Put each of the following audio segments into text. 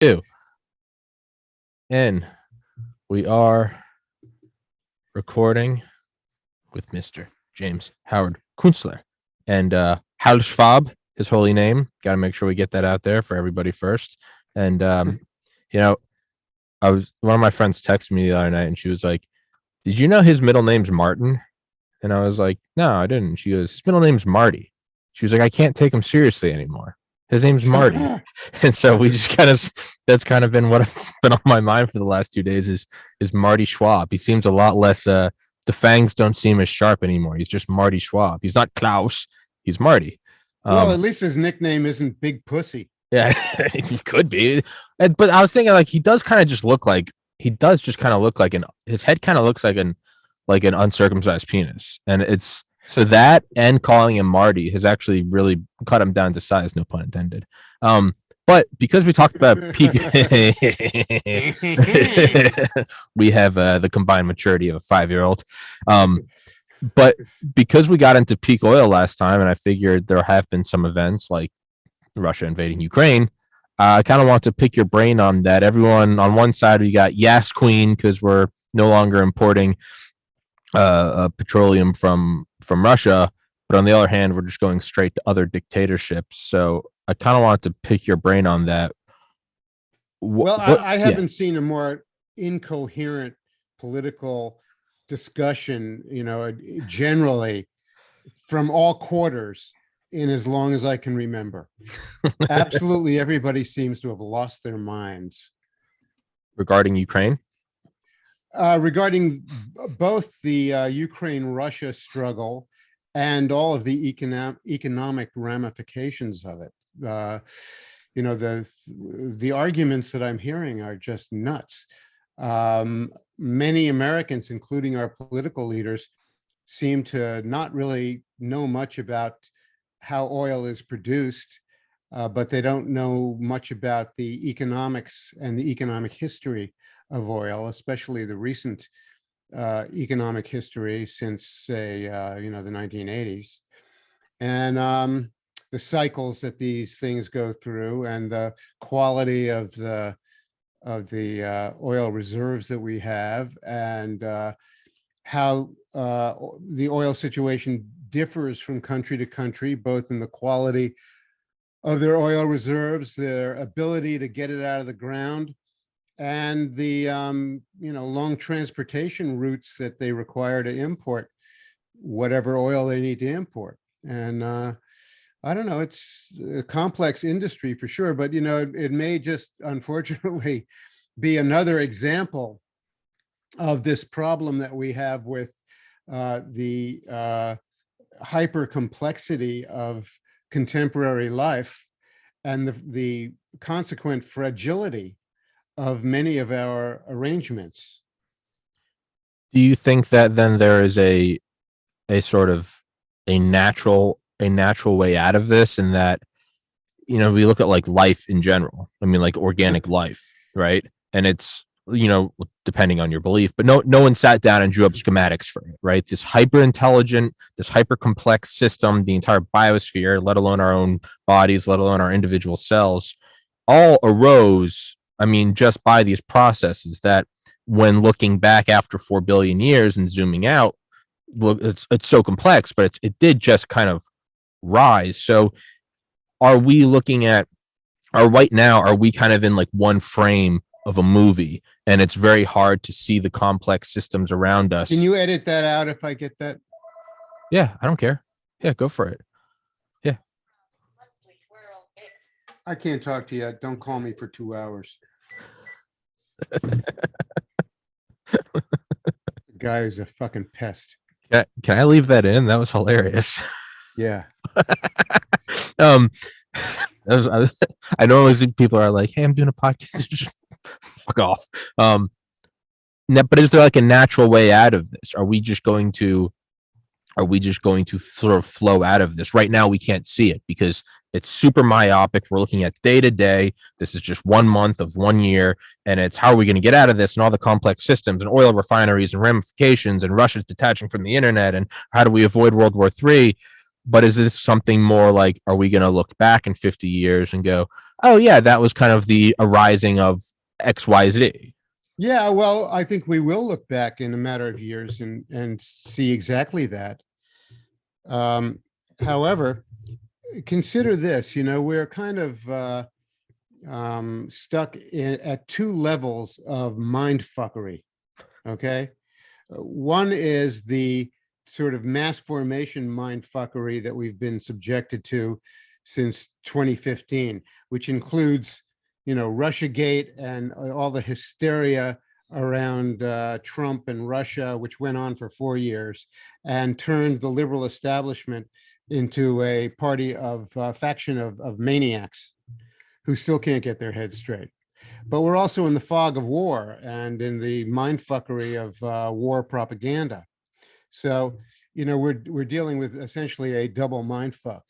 Ew. And we are recording with Mr. James Howard Kunstler and Hal Schwab, his holy name. Got to make sure we get that out there for everybody first. And you know, one of my friends texted me the other night, and she was like, "Did you know his middle name's Martin?" And I was like, "No, I didn't." She goes, "His middle name's Marty." She was like, "I can't take him seriously anymore. His name's Marty." And so we just that's kind of been what been on my mind for the last 2 days is Marty Schwab. He seems a lot less the fangs don't seem as sharp anymore. He's just Marty Schwab. He's not Klaus. He's Marty. Well, at least his nickname isn't Big Pussy. Yeah, it could be. But I was thinking, like, he does kind of just look like his head kind of looks like an uncircumcised penis, and it's so that and calling him Marty has actually really cut him down to size, no pun intended. But because we talked about peak, we have the combined maturity of a 5-year-old. But because we got into peak oil last time, and I figured there have been some events like Russia invading Ukraine, I kind of want to pick your brain on that. Everyone on one side, we got Yas Queen because we're no longer importing petroleum from Russia, but on the other hand, we're just going straight to other dictatorships. So I kind of want to pick your brain on that. I haven't seen a more incoherent political discussion, generally from all quarters in as long as I can remember. Absolutely everybody seems to have lost their minds. Regarding Ukraine? Regarding both the Ukraine-Russia struggle and all of the economic ramifications of it. The arguments that I'm hearing are just nuts. Many Americans, including our political leaders, seem to not really know much about how oil is produced, but they don't know much about the economics and the economic history of oil, especially the recent economic history since, say, the 1980s. And the cycles that these things go through, and the quality of the oil reserves that we have, and how the oil situation differs from country to country, both in the quality of their oil reserves, their ability to get it out of the ground, and the long transportation routes that they require to import whatever oil they need to import. And I don't know, it's a complex industry for sure, but it may just unfortunately be another example of this problem that we have with the hyper complexity of contemporary life and the consequent fragility of many of our arrangements. Do you think that then there is a sort of a natural way out of this, and that we look at like life in general, I mean, like organic life, right? And it's depending on your belief, but no one sat down and drew up schematics for it, right? This hyper intelligent, this hyper complex system, the entire biosphere, let alone our own bodies, let alone our individual cells, all arose, I mean, just by these processes that, when looking back after 4 billion years and zooming out, look, it's so complex, but it did just kind of rise. So are we looking at, or right now, are we kind of in like one frame of a movie, and it's very hard to see the complex systems around us? Can you edit that out if I get that? Yeah, I don't care. Yeah, go for it. Yeah. I can't talk to you. Don't call me for 2 hours. The guy is a fucking pest. Can I leave that in? That was hilarious. Yeah. I know people are like, "Hey, I'm doing a podcast." Fuck off. But is there like a natural way out of this? Are we just going to sort of flow out of this? Right now we can't see it because it's super myopic. We're looking at day to day. This is just 1 month of 1 year, and it's how are we going to get out of this, and all the complex systems and oil refineries and ramifications, and Russia's detaching from the internet, and how do we avoid World War III? But is this something more like, are we going to look back in 50 years and go, oh yeah, that was kind of the arising of XYZ? Yeah, well, I think we will look back in a matter of years and see exactly that. Um, However, consider this, we're kind of stuck at two levels of mind fuckery. Okay. One is the sort of mass formation mind fuckery that we've been subjected to since 2015, which includes, Russiagate and all the hysteria around Trump and Russia, which went on for 4 years and turned the liberal establishment into a party of faction of maniacs who still can't get their heads straight. But we're also in the fog of war and in the mindfuckery of war propaganda. So, we're dealing with essentially a double mindfuck,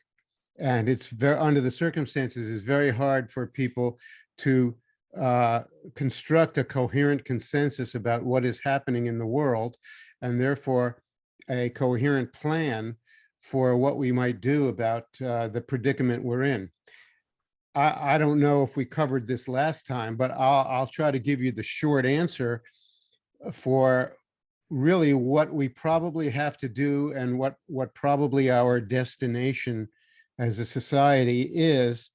and it's very under the circumstances, it's very hard for people to construct a coherent consensus about what is happening in the world, and therefore a coherent plan for what we might do about the predicament we're in. I don't know if we covered this last time, but I'll try to give you the short answer for really what we probably have to do and what probably our destination as a society is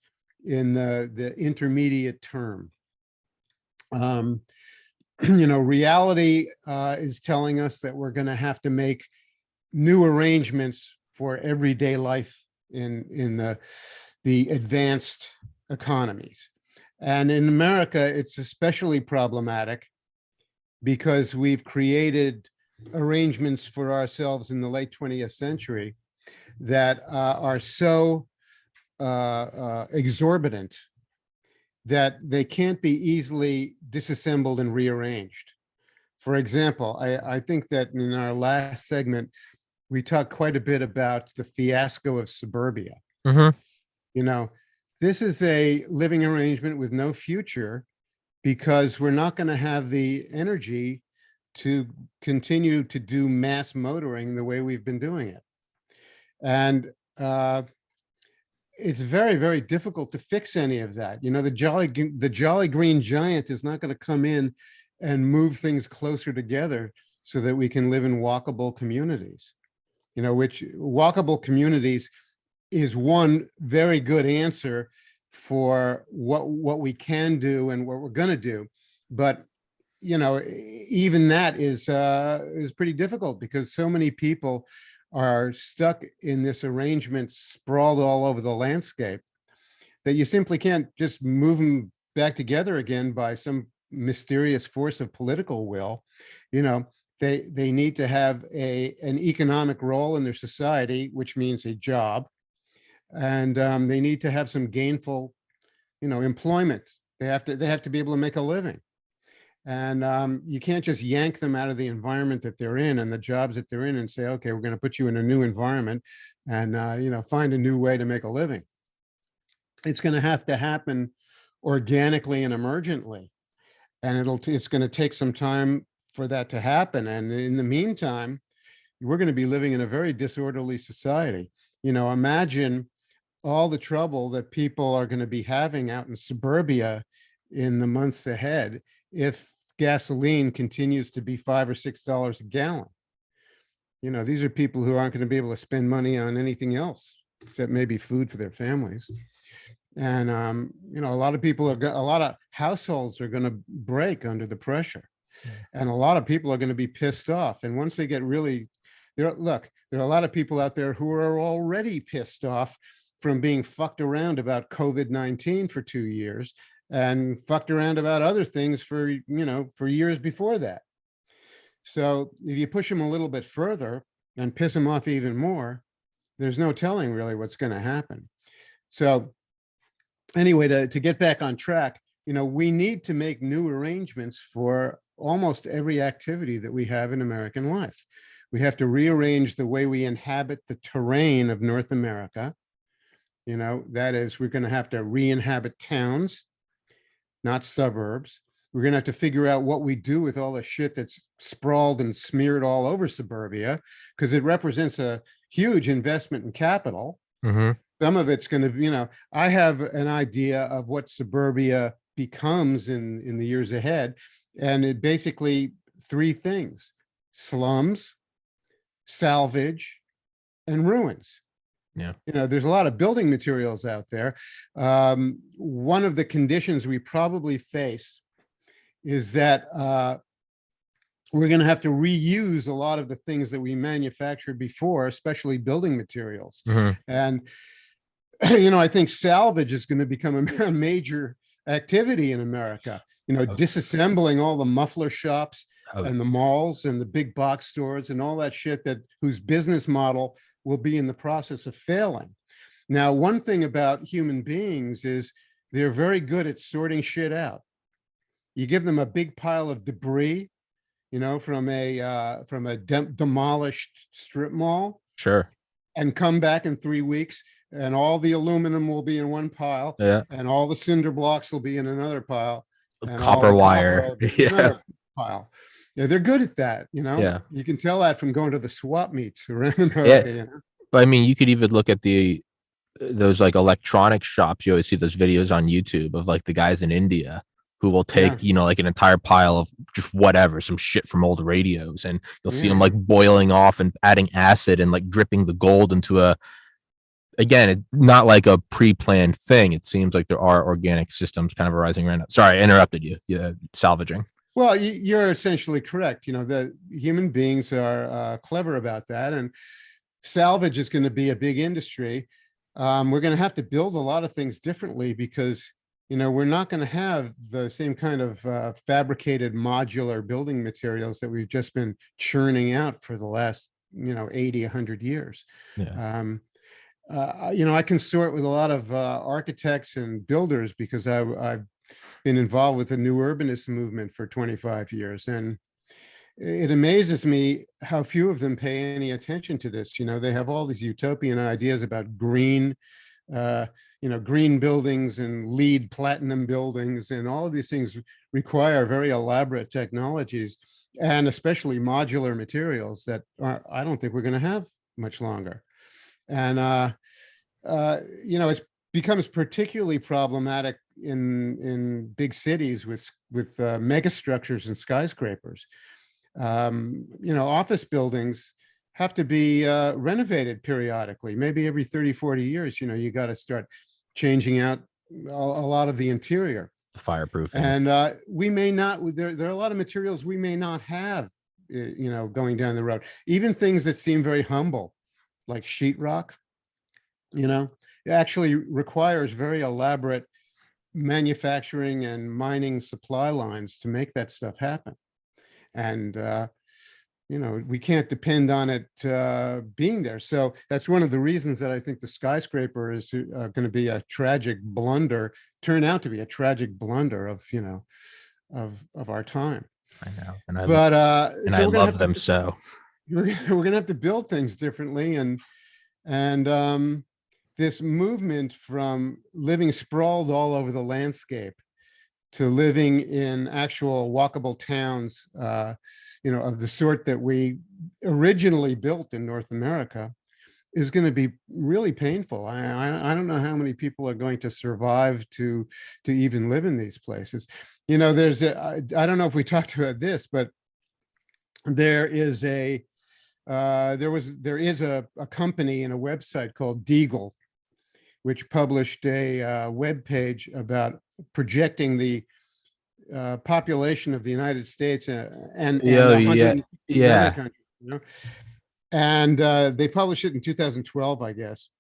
in the intermediate term. Um, Reality is telling us that we're going to have to make new arrangements for everyday life in the advanced economies. And in America, it's especially problematic because we've created arrangements for ourselves in the late 20th century that are so exorbitant that they can't be easily disassembled and rearranged. For example, I think that in our last segment, we talked quite a bit about the fiasco of Suburbia. Mm-hmm. You know, this is a living arrangement with no future because we're not going to have the energy to continue to do mass motoring the way we've been doing it. And it's very, very difficult to fix any of that. The jolly green giant is not going to come in and move things closer together so that we can live in walkable communities. Which walkable communities is one very good answer for what we can do and what we're going to do. But even that is pretty difficult because so many people are stuck in this arrangement, sprawled all over the landscape, that you simply can't just move them back together again by some mysterious force of political will. They need to have an economic role in their society, which means a job, and they need to have some gainful, employment. They have to be able to make a living, and you can't just yank them out of the environment that they're in and the jobs that they're in and say, okay, we're going to put you in a new environment and find a new way to make a living. It's going to happen organically and emergently, and it's going to take some time for that to happen. And in the meantime, we're going to be living in a very disorderly society. Imagine all the trouble that people are going to be having out in suburbia in the months ahead if gasoline continues to be $5 or $6 a gallon. These are people who aren't going to be able to spend money on anything else except maybe food for their families. And a lot of households are going to break under the pressure, and a lot of people are going to be pissed off. And once they get really, there are a lot of people out there who are already pissed off from being fucked around about COVID-19 for 2 years and fucked around about other things for years before that. So if you push them a little bit further and piss them off even more, there's no telling really what's going to happen. So anyway, to get back on track, we need to make new arrangements for almost every activity that we have in American life. We have to rearrange the way we inhabit the terrain of North America. That is, we're going to have to re-inhabit towns, not suburbs. We're going to have to figure out what we do with all the shit that's sprawled and smeared all over suburbia, because it represents a huge investment in capital. Hmm. Some of it's going to, I have an idea of what suburbia becomes in the years ahead. And it basically three things: slums, salvage, and ruins. Yeah. There's a lot of building materials out there. One of the conditions we probably face is that we're going to have to reuse a lot of the things that we manufactured before, especially building materials. Hmm. And, I think salvage is going to become a major activity in America, disassembling all the muffler shops and the malls and the big box stores and all that shit whose business model will be in the process of failing. Now, one thing about human beings is they're very good at sorting shit out. You give them a big pile of debris, from a demolished strip mall, Sure. and come back in 3 weeks, and all the aluminum will be in one pile, Yeah. and all the cinder blocks will be in another pile, and all Copper the wire. will be in Yeah. another pile. Yeah, they're good at that. Yeah. You can tell that from going to the swap meets around America. Yeah. But I mean, you could even look at those like electronic shops. You always see those videos on YouTube of like the guys in India who will take, like an entire pile of just whatever, some shit from old radios, and you'll see them like boiling off and adding acid and like dripping the gold into again, not like a pre-planned thing. It seems like there are organic systems kind of arising right now. Sorry, I interrupted you. Yeah, salvaging. Well, you're essentially correct. The human beings are clever about that, and salvage is going to be a big industry. We're going to have to build a lot of things differently because, we're not going to have the same kind of fabricated modular building materials that we've just been churning out for the last, 80, 100 years. Yeah. I consort with a lot of architects and builders because I've been involved with the new urbanist movement for 25 years. And it amazes me how few of them pay any attention to this. They have all these utopian ideas about green buildings and LEED platinum buildings, and all of these things require very elaborate technologies, and especially modular materials that I don't think we're going to have much longer. And it becomes particularly problematic in big cities with megastructures and skyscrapers. Office buildings have to be renovated periodically, maybe every 30, 40 years. You got to start changing out a lot of the interior. Fireproofing. And we may not, there are a lot of materials we may not have, going down the road. Even things that seem very humble, like sheetrock, it actually requires very elaborate manufacturing and mining supply lines to make that stuff happen. And we can't depend on it being there. So that's one of the reasons that I think the skyscraper is going to be a tragic blunder, turn out to be a tragic blunder of our time. I know, and I love them so. We're going to have to build things differently, and this movement from living sprawled all over the landscape to living in actual walkable towns, of the sort that we originally built in North America, is going to be really painful. I don't know how many people are going to survive to even live in these places. There's I don't know if we talked about this, but there is a company and a website called Deagle, which published a web page about projecting the population of the United States and 100 other countries. And they published it in 2012, I guess.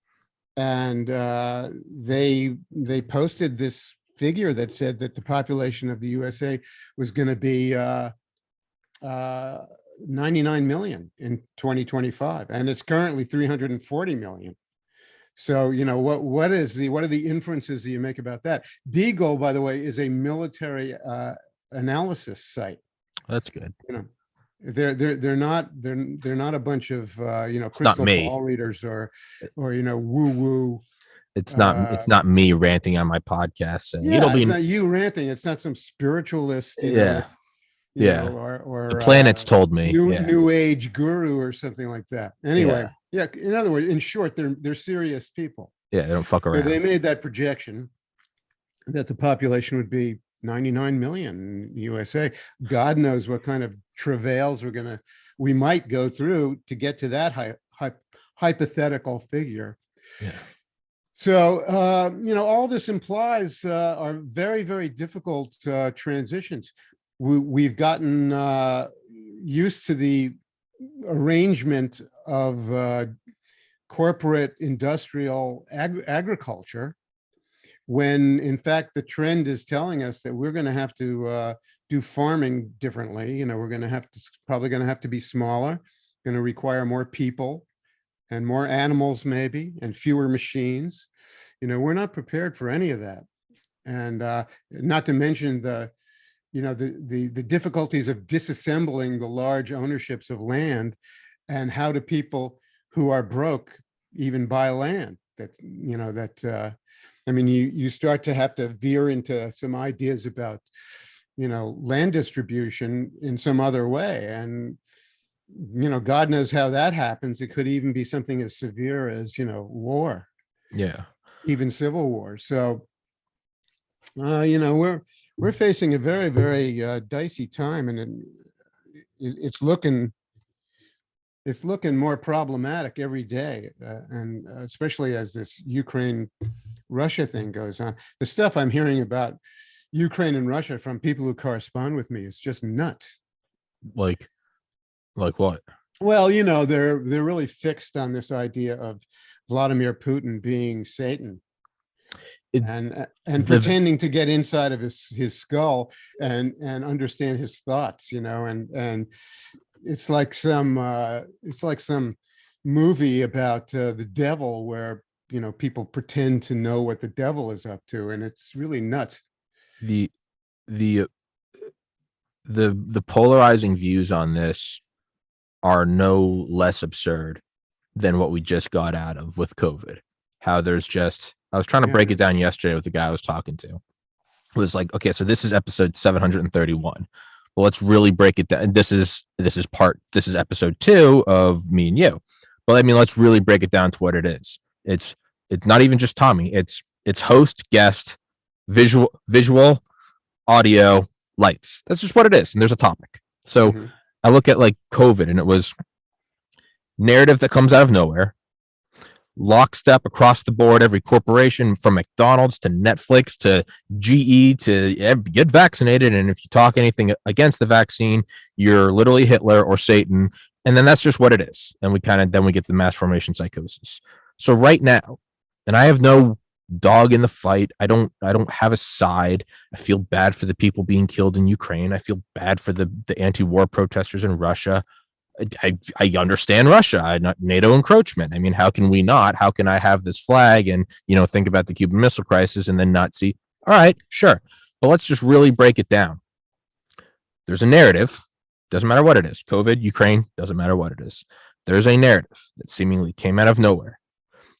And they posted this figure that said that the population of the USA was going to be 99 million in 2025, and it's currently 340 million. So, what are the inferences that you make about that? Deagle, by the way, is a military analysis site. That's good. They're not a bunch of crystal ball readers or woo woo. It's not me ranting on my podcast saying it'll be. It's not you ranting. It's not some spiritualist. Or the planets told me new age guru or something like that. Anyway. Yeah, in other words, in short, they're serious people. Yeah, they don't fuck So they around. made that projection that the population would be 99 million in USA. God knows what kind of travails we might go through to get to that hypothetical figure. Yeah. So, all this implies are very, very difficult transitions. We've gotten used to the arrangement of corporate industrial agriculture, when in fact the trend is telling us that we're going to have to do farming differently. We're going to probably going to have to be smaller, going to require more people and more animals maybe, and fewer machines. We're not prepared for any of that. And not to mention the difficulties of disassembling the large ownerships of land, and how do people who are broke even buy land you start to have to veer into some ideas about land distribution in some other way. And God knows how that happens. It could even be something as severe as war, Yeah. even civil war. So we're facing a very, very dicey time, and it's looking more problematic every day, and especially as this Ukraine Russia thing goes on. The stuff I'm hearing about Ukraine and Russia from people who correspond with me is just nuts. Like what? Well, they're really fixed on this idea of Vladimir Putin being Satan, and pretending to get inside of his skull and understand his thoughts, and it's like some movie about the devil, where people pretend to know what the devil is up to, and it's really nuts. the the the polarizing views on this are no less absurd than what we just got out of with COVID. How there's just, I was trying to break it down yesterday with the guy I was talking to. It was like, okay, so this is episode 731. Well, let's really break it down. This is episode 2 of me and you. But I mean, let's really break it down to what it is. It's not even just Tommy. It's host, guest, visual, audio, lights. That's just what it is. And there's a topic. So I look at like COVID, and it was narrative that comes out of nowhere, lockstep across the board, every corporation from McDonald's to Netflix to GE to get vaccinated. And if you talk anything against the vaccine, you're literally Hitler or Satan. And then that's just what it is. And then we get the mass formation psychosis. So right now, and I have no dog in the fight. I don't have a side. I feel bad for the people being killed in Ukraine. I feel bad for the anti-war protesters in Russia. I understand Russia, not NATO encroachment. I mean, how can we not? How can I have this flag and think about the Cuban Missile Crisis and then not see? All right, sure, but let's just really break it down. There's a narrative. Doesn't matter what it is. COVID, Ukraine, doesn't matter what it is. There's a narrative that seemingly came out of nowhere.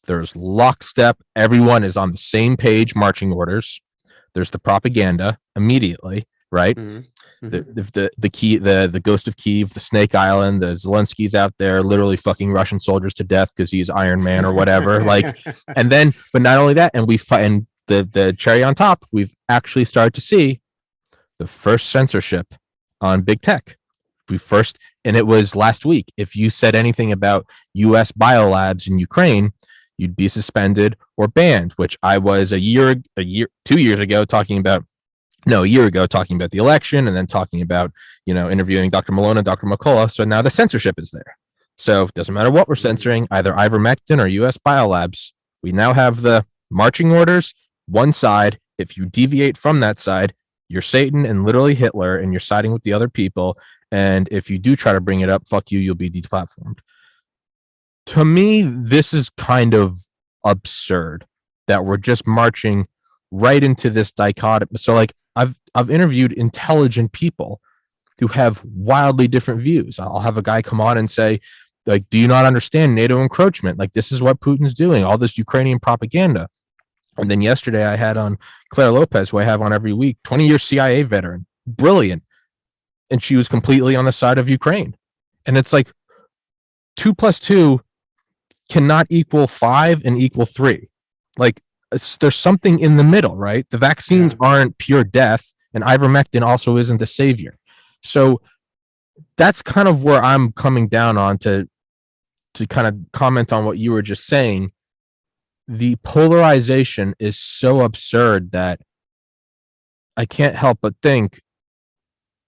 There's lockstep. Everyone is on the same page, marching orders. There's the propaganda immediately, right? The ghost of Kiev, the Snake Island, the Zelensky's out there literally fucking Russian soldiers to death because he's Iron Man or whatever. And then, but not only that, and the cherry on top, we've actually started to see the first censorship on big tech. And it was last week. If you said anything about U.S. biolabs in Ukraine, you'd be suspended or banned, which I was 2 years ago talking about the election, and then talking about, interviewing Dr. Malone and Dr. McCullough. So now the censorship is there. So it doesn't matter what we're censoring, either ivermectin or U.S. biolabs. We now have the marching orders, one side. If you deviate from that side, you're Satan and literally Hitler, and you're siding with the other people. And if you do try to bring it up, fuck you, you'll be deplatformed. To me, this is kind of absurd that we're just marching right into this dichotomy. So like I've interviewed intelligent people who have wildly different views. I'll have a guy come on and say, like, do you not understand NATO encroachment? Like, this is what Putin's doing, all this Ukrainian propaganda. And then yesterday I had on Claire Lopez, who I have on every week, 20-year CIA veteran, brilliant. And she was completely on the side of Ukraine. And it's like 2 + 2 cannot equal 5 and equal 3. Like there's something in the middle, right? The vaccines Yeah. aren't pure death, and ivermectin also isn't the savior. So that's kind of where I'm coming down on to kind of comment on what you were just saying. The polarization is so absurd that I can't help but think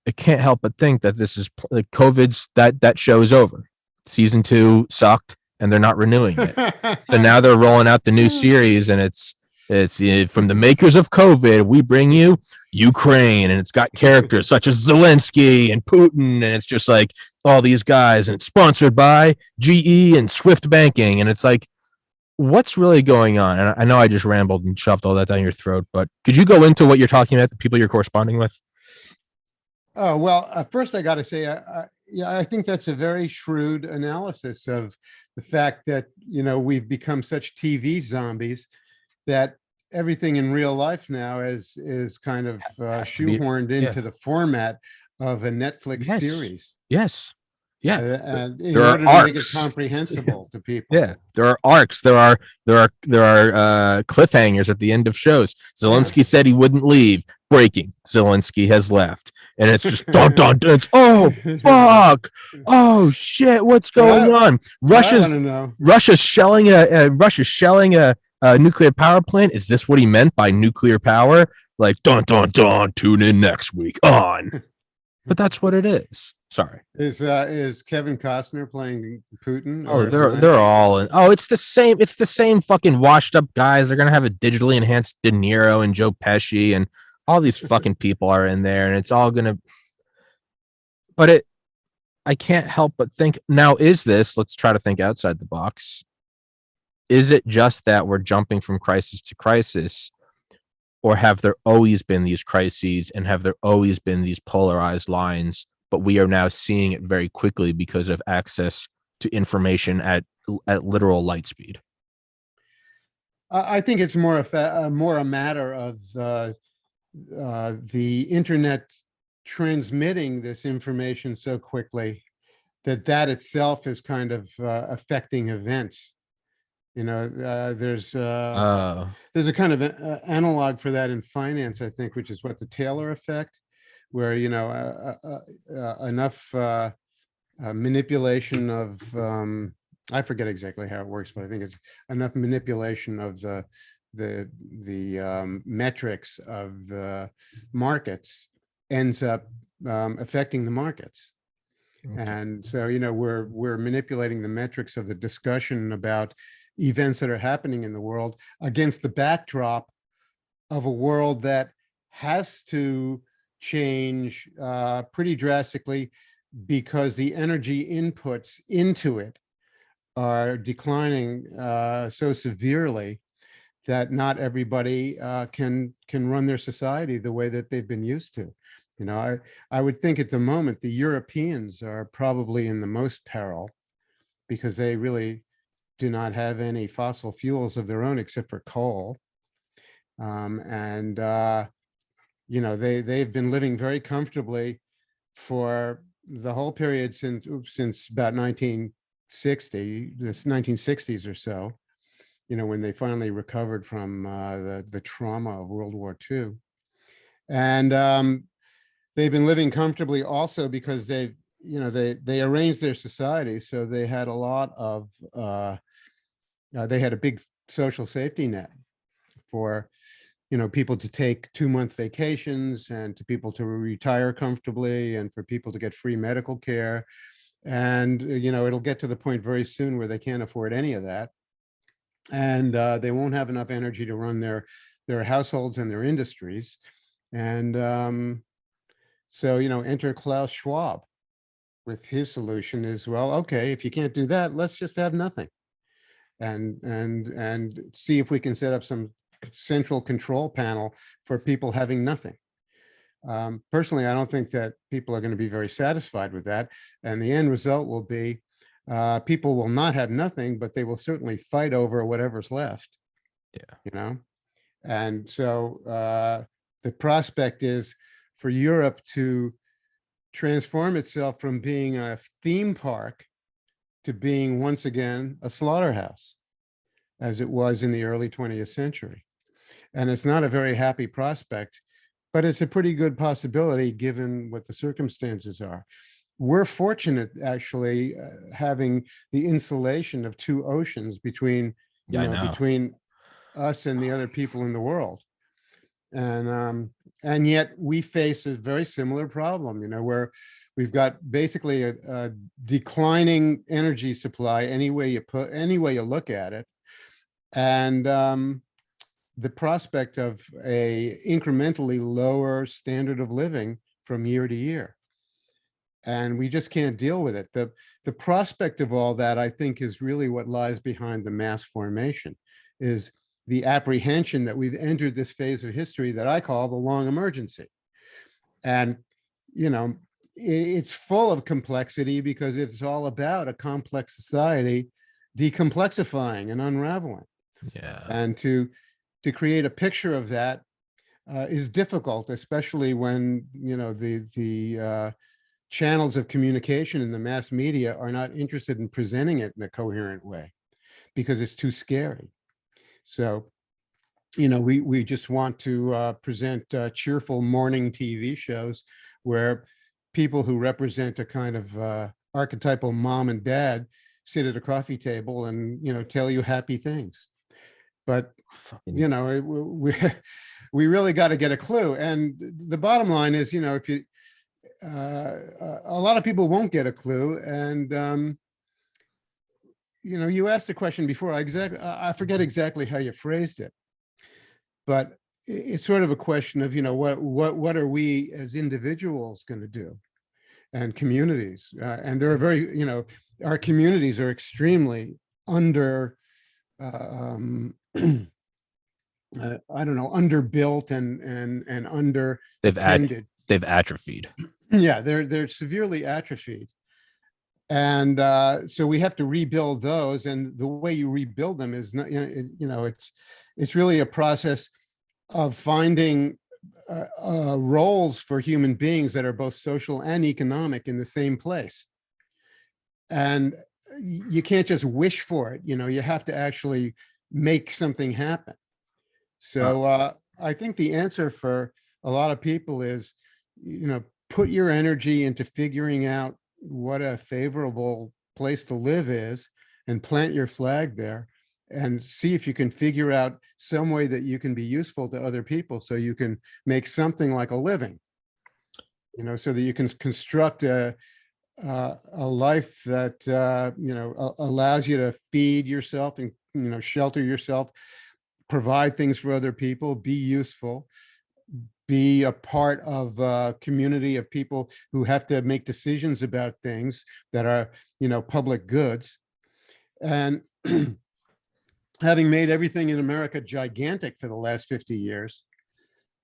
that this is like COVID's that show is over. Season 2 sucked, and they're not renewing it. So now they're rolling out the new series, and it's from the makers of COVID. We bring you Ukraine, and it's got characters such as Zelensky and Putin, and it's just like all these guys, and it's sponsored by GE and Swift Banking, and it's like, what's really going on? And I know I just rambled and shoved all that down your throat, but could you go into what you're talking about, the people you're corresponding with? Oh, well, first I got to say, yeah, I think that's a very shrewd analysis of the fact that, we've become such TV zombies that everything in real life now is kind of Has to be, shoehorned yeah. into the format of a Netflix Yes. series Yes. Yeah. in There are order to make it arcs. comprehensible to people. Yeah, there are arcs. There are cliffhangers at the end of shows. Zelensky said he wouldn't leave. Breaking: Zelensky has left, and it's just dun dun dun. It's, oh fuck! Oh shit! What's going on? What I want to know. Russia's shelling a nuclear power plant. Is this what he meant by nuclear power? Like dun dun dun. Tune in next week on. But that's what it is. Sorry. Is Kevin Costner playing Putin? Oh, or they're all in. Oh, it's the same. It's the same fucking washed up guys. They're gonna have a digitally enhanced De Niro and Joe Pesci, and all these fucking people are in there, and it's all gonna. But I can't help but think now. Is this? Let's try to think outside the box. Is it just that we're jumping from crisis to crisis, or have there always been these crises, and have there always been these polarized lines? But we are now seeing it very quickly because of access to information at literal light speed. I think it's more a matter of the internet transmitting this information so quickly that itself is kind of affecting events. There's a kind of analog for that in finance, I think, which is what the Taylor effect, where enough manipulation of I forget exactly how it works, but I think it's enough manipulation of the metrics of the markets ends up affecting the markets. Okay. And so, we're manipulating the metrics of the discussion about events that are happening in the world against the backdrop of a world that has to change pretty drastically because the energy inputs into it are declining so severely that not everybody can run their society the way that they've been used to. I would think at the moment the Europeans are probably in the most peril because they really do not have any fossil fuels of their own except for coal. They've been living very comfortably for the whole period since about 1960s or so, when they finally recovered from the trauma of World War II. And they've been living comfortably also because they arranged their society so they had a lot of they had a big social safety net for people to take 2-month vacations, and to people to retire comfortably, and for people to get free medical care. And it'll get to the point very soon where they can't afford any of that, and they won't have enough energy to run their households and their industries. And so enter Klaus Schwab with his solution is, well, okay, if you can't do that, let's just have nothing, and see if we can set up some central control panel for people having nothing. Personally, I don't think that people are going to be very satisfied with that, and the end result will be people will not have nothing, but they will certainly fight over whatever's left. Yeah. And so the prospect is for Europe to transform itself from being a theme park to being once again a slaughterhouse, as it was in the early 20th century. And it's not a very happy prospect, but it's a pretty good possibility given what the circumstances are. We're fortunate, actually, having the insulation of two oceans between, Yeah, I know. between us and the other people in the world. And yet we face a very similar problem, where we've got basically a declining energy supply any way you look at it. And the prospect of a incrementally lower standard of living from year to year. And we just can't deal with it. The prospect of all that, I think, is really what lies behind the mass formation, is the apprehension that we've entered this phase of history that I call the long emergency. And, it's full of complexity because it's all about a complex society decomplexifying and unraveling. Yeah. And to create a picture of that is difficult, especially when, the channels of communication in the mass media are not interested in presenting it in a coherent way because it's too scary. So, we just want to present cheerful morning TV shows where people who represent a kind of archetypal mom and dad sit at a coffee table and, tell you happy things. But, we really got to get a clue. And the bottom line is, if you, a lot of people won't get a clue. And, you asked a question before. I forget exactly how you phrased it, but it's sort of a question of, what are we as individuals going to do, and communities, and there are very, our communities are extremely under, I don't know, underbuilt and under attended. They've atrophied. Yeah, they're severely atrophied. And so we have to rebuild those. And the way you rebuild them is not, it's really a process of finding roles for human beings that are both social and economic in the same place. And you can't just wish for it, you have to actually make something happen. So I think the answer for a lot of people is, put your energy into figuring out what a favorable place to live is and plant your flag there and see if you can figure out some way that you can be useful to other people so you can make something like a living, so that you can construct a life that, allows you to feed yourself and, shelter yourself, provide things for other people, be useful, be a part of a community of people who have to make decisions about things that are, public goods. And having made everything in America gigantic for the last 50 years,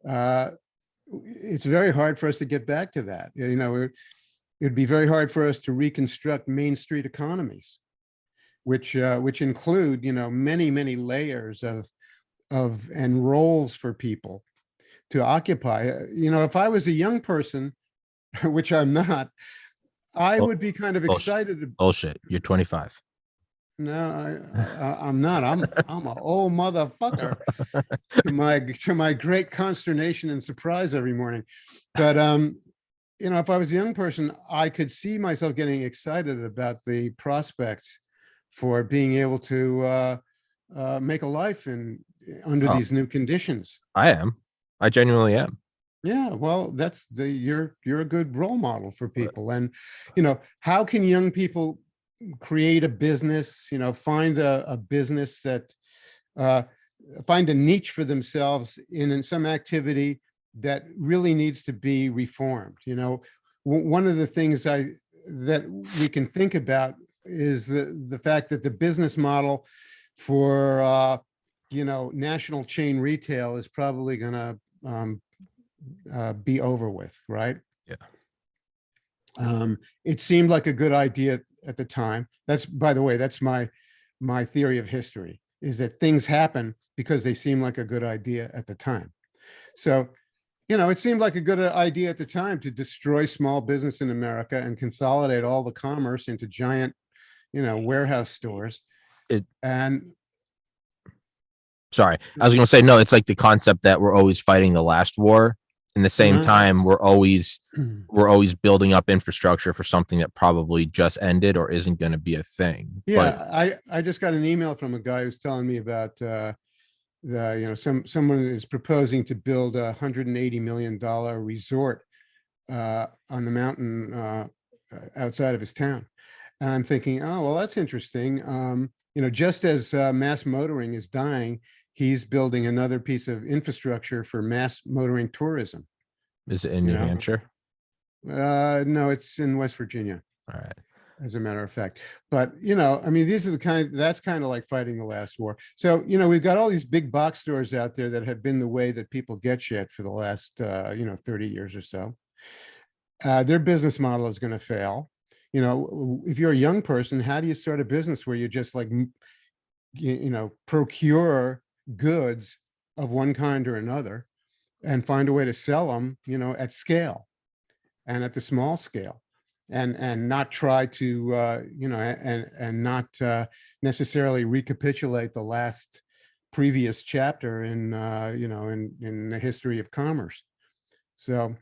it's very hard for us to get back to that. It'd be very hard for us to reconstruct Main Street economies, which include, many, many layers of and roles for people to occupy. If I was a young person, which I'm not, I would be kind of excited. Bullshit. You're 25. No, I'm not. I'm an old motherfucker to my great consternation and surprise every morning. But if I was a young person, I could see myself getting excited about the prospects for being able to make a life under these new conditions. I am. I genuinely am. Yeah, well, you're a good role model for people. And, how can young people create a business, find a business that, find a niche for themselves in some activity that really needs to be reformed. One of the things that we can think about is the fact that the business model for, national chain retail is probably going to be over with, right? Yeah. It seemed like a good idea at the time. By the way, that's my theory of history, is that things happen because they seem like a good idea at the time. So, it seemed like a good idea at the time to destroy small business in America and consolidate all the commerce into giant, warehouse stores. It, And sorry, I was going to say, no, it's like the concept that we're always fighting the last war. In the same uh-huh. time, we're always building up infrastructure for something that probably just ended or isn't going to be a thing. But Yeah, I just got an email from a guy who's telling me about someone is proposing to build $180 million resort on the mountain outside of his town. And I'm thinking, oh, well, that's interesting. Just as mass motoring is dying, he's building another piece of infrastructure for mass motoring tourism. is it in You New know, Hampshire? no, it's in West Virginia, All right. as a matter of fact. But I mean, these are that's kind of like fighting the last war. So we've got all these big box stores out there that have been the way that people get shit for the last 30 years or so. Their business model is going to fail. If you're a young person, how do you start a business where you just like procure goods of one kind or another and find a way to sell them at scale and at the small scale, and not try to and not necessarily recapitulate the last previous chapter in in the history of commerce. So,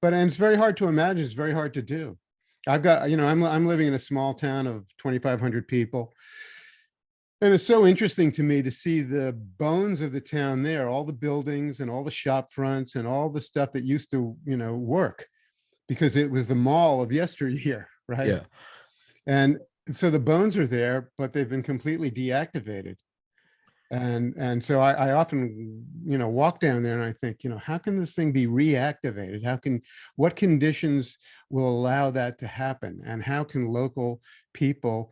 and it's very hard to imagine. It's very hard to do. I've got, I'm living in a small town of 2,500 people. And it's so interesting to me to see the bones of the town there, all the buildings and all the shop fronts and all the stuff that used to, work, because it was the mall of yesteryear, right? Yeah. And so the bones are there, but they've been completely deactivated. And so I often, walk down there and I think, how can this thing be reactivated? What conditions will allow that to happen? And how can local people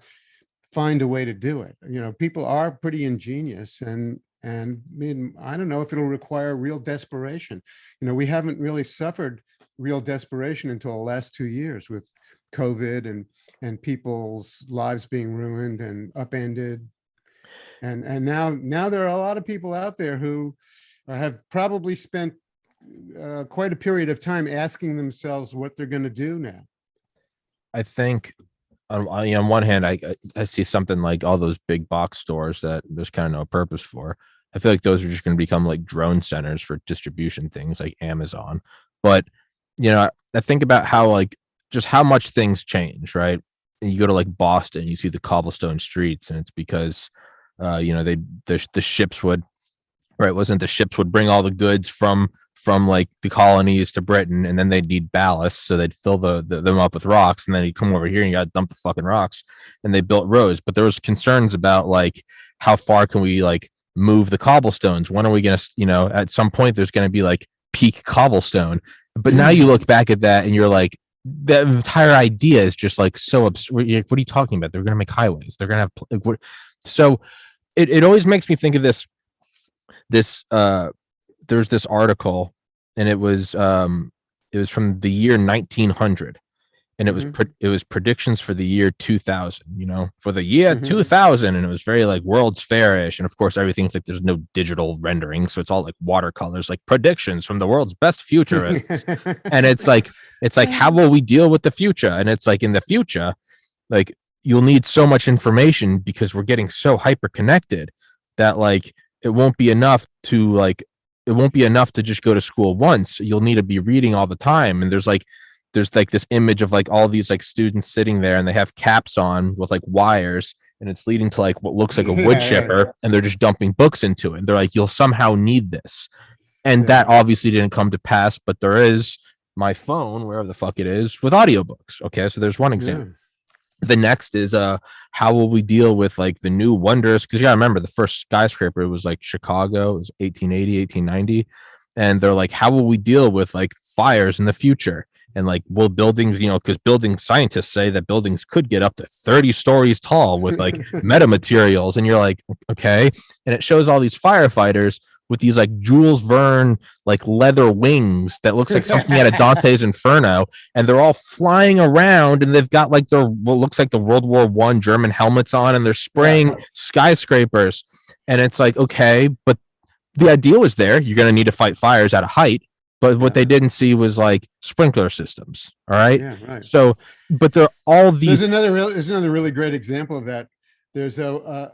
find a way to do it? People are pretty ingenious, and I mean, I don't know if it'll require real desperation. We haven't really suffered real desperation until the last 2 years with COVID and people's lives being ruined and upended. And now there are a lot of people out there who have probably spent quite a period of time asking themselves what they're going to do now. I think on one hand, I see something like all those big box stores that there's kind of no purpose for. I feel like those are just going to become like drone centers for distribution things like Amazon. But I think about how like just how much things change, right? And you go to like Boston, you see the cobblestone streets, and it's because the ships would, right, wasn't the ships would bring all the goods from like the colonies to Britain, and then they'd need ballast, so they'd fill them up with rocks, and then you'd come over here and you got to dump the fucking rocks, and they built roads. But there was concerns about like how far can we like move the cobblestones? When are we gonna, at some point there's gonna be like peak cobblestone. But now you look back at that and you're like, that entire idea is just like so absurd. What are you talking about? They're gonna make highways. They're gonna have like, what? So it always makes me think of this there's this article, and it was from the year 1900, and it was predictions for the year 2000, for the year 2000, and it was very like World's Fair-ish, and of course everything's like there's no digital rendering, so it's all like watercolors, like predictions from the world's best futurists. And it's like how will we deal with the future? And it's like in the future, like you'll need so much information because we're getting so hyper connected that like it won't be enough to just go to school once. You'll need to be reading all the time. And there's like this image of like all these like students sitting there, and they have caps on with like wires, and it's leading to like what looks like a wood chipper, and they're just dumping books into it. And they're like, you'll somehow need this. And that obviously didn't come to pass, but there is my phone, wherever the fuck it is, with audiobooks. Okay, so there's one example. The next is how will we deal with like the new wonders? Because you gotta remember, the first skyscraper was like Chicago. It was 1880, 1890. And they're like, how will we deal with like fires in the future? And like, will buildings, because building scientists say that buildings could get up to 30 stories tall with like metamaterials. And you're like, okay. And it shows all these firefighters with these like Jules Verne like leather wings that looks like something out of Dante's Inferno, and they're all flying around, and they've got like their what looks like the World War I German helmets on, and they're spraying skyscrapers. And it's like, okay, but the idea was there. You're going to need to fight fires at a height. But what they Yeah. didn't see was like sprinkler systems. All right. Yeah. Right. So, but there are all these. There's another really great example of that. There's a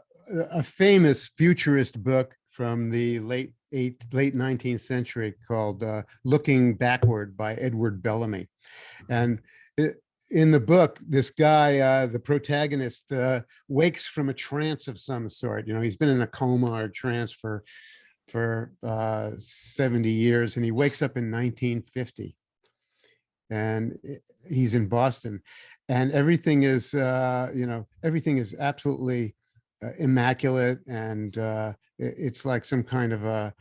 famous futurist book from the late 19th century called Looking Backward by Edward Bellamy. And in the book, this guy, the protagonist, wakes from a trance of some sort. You know, he's been in a coma or trance for 70 years, and he wakes up in 1950, and he's in Boston, and everything is, everything is absolutely immaculate, and it's like some kind of a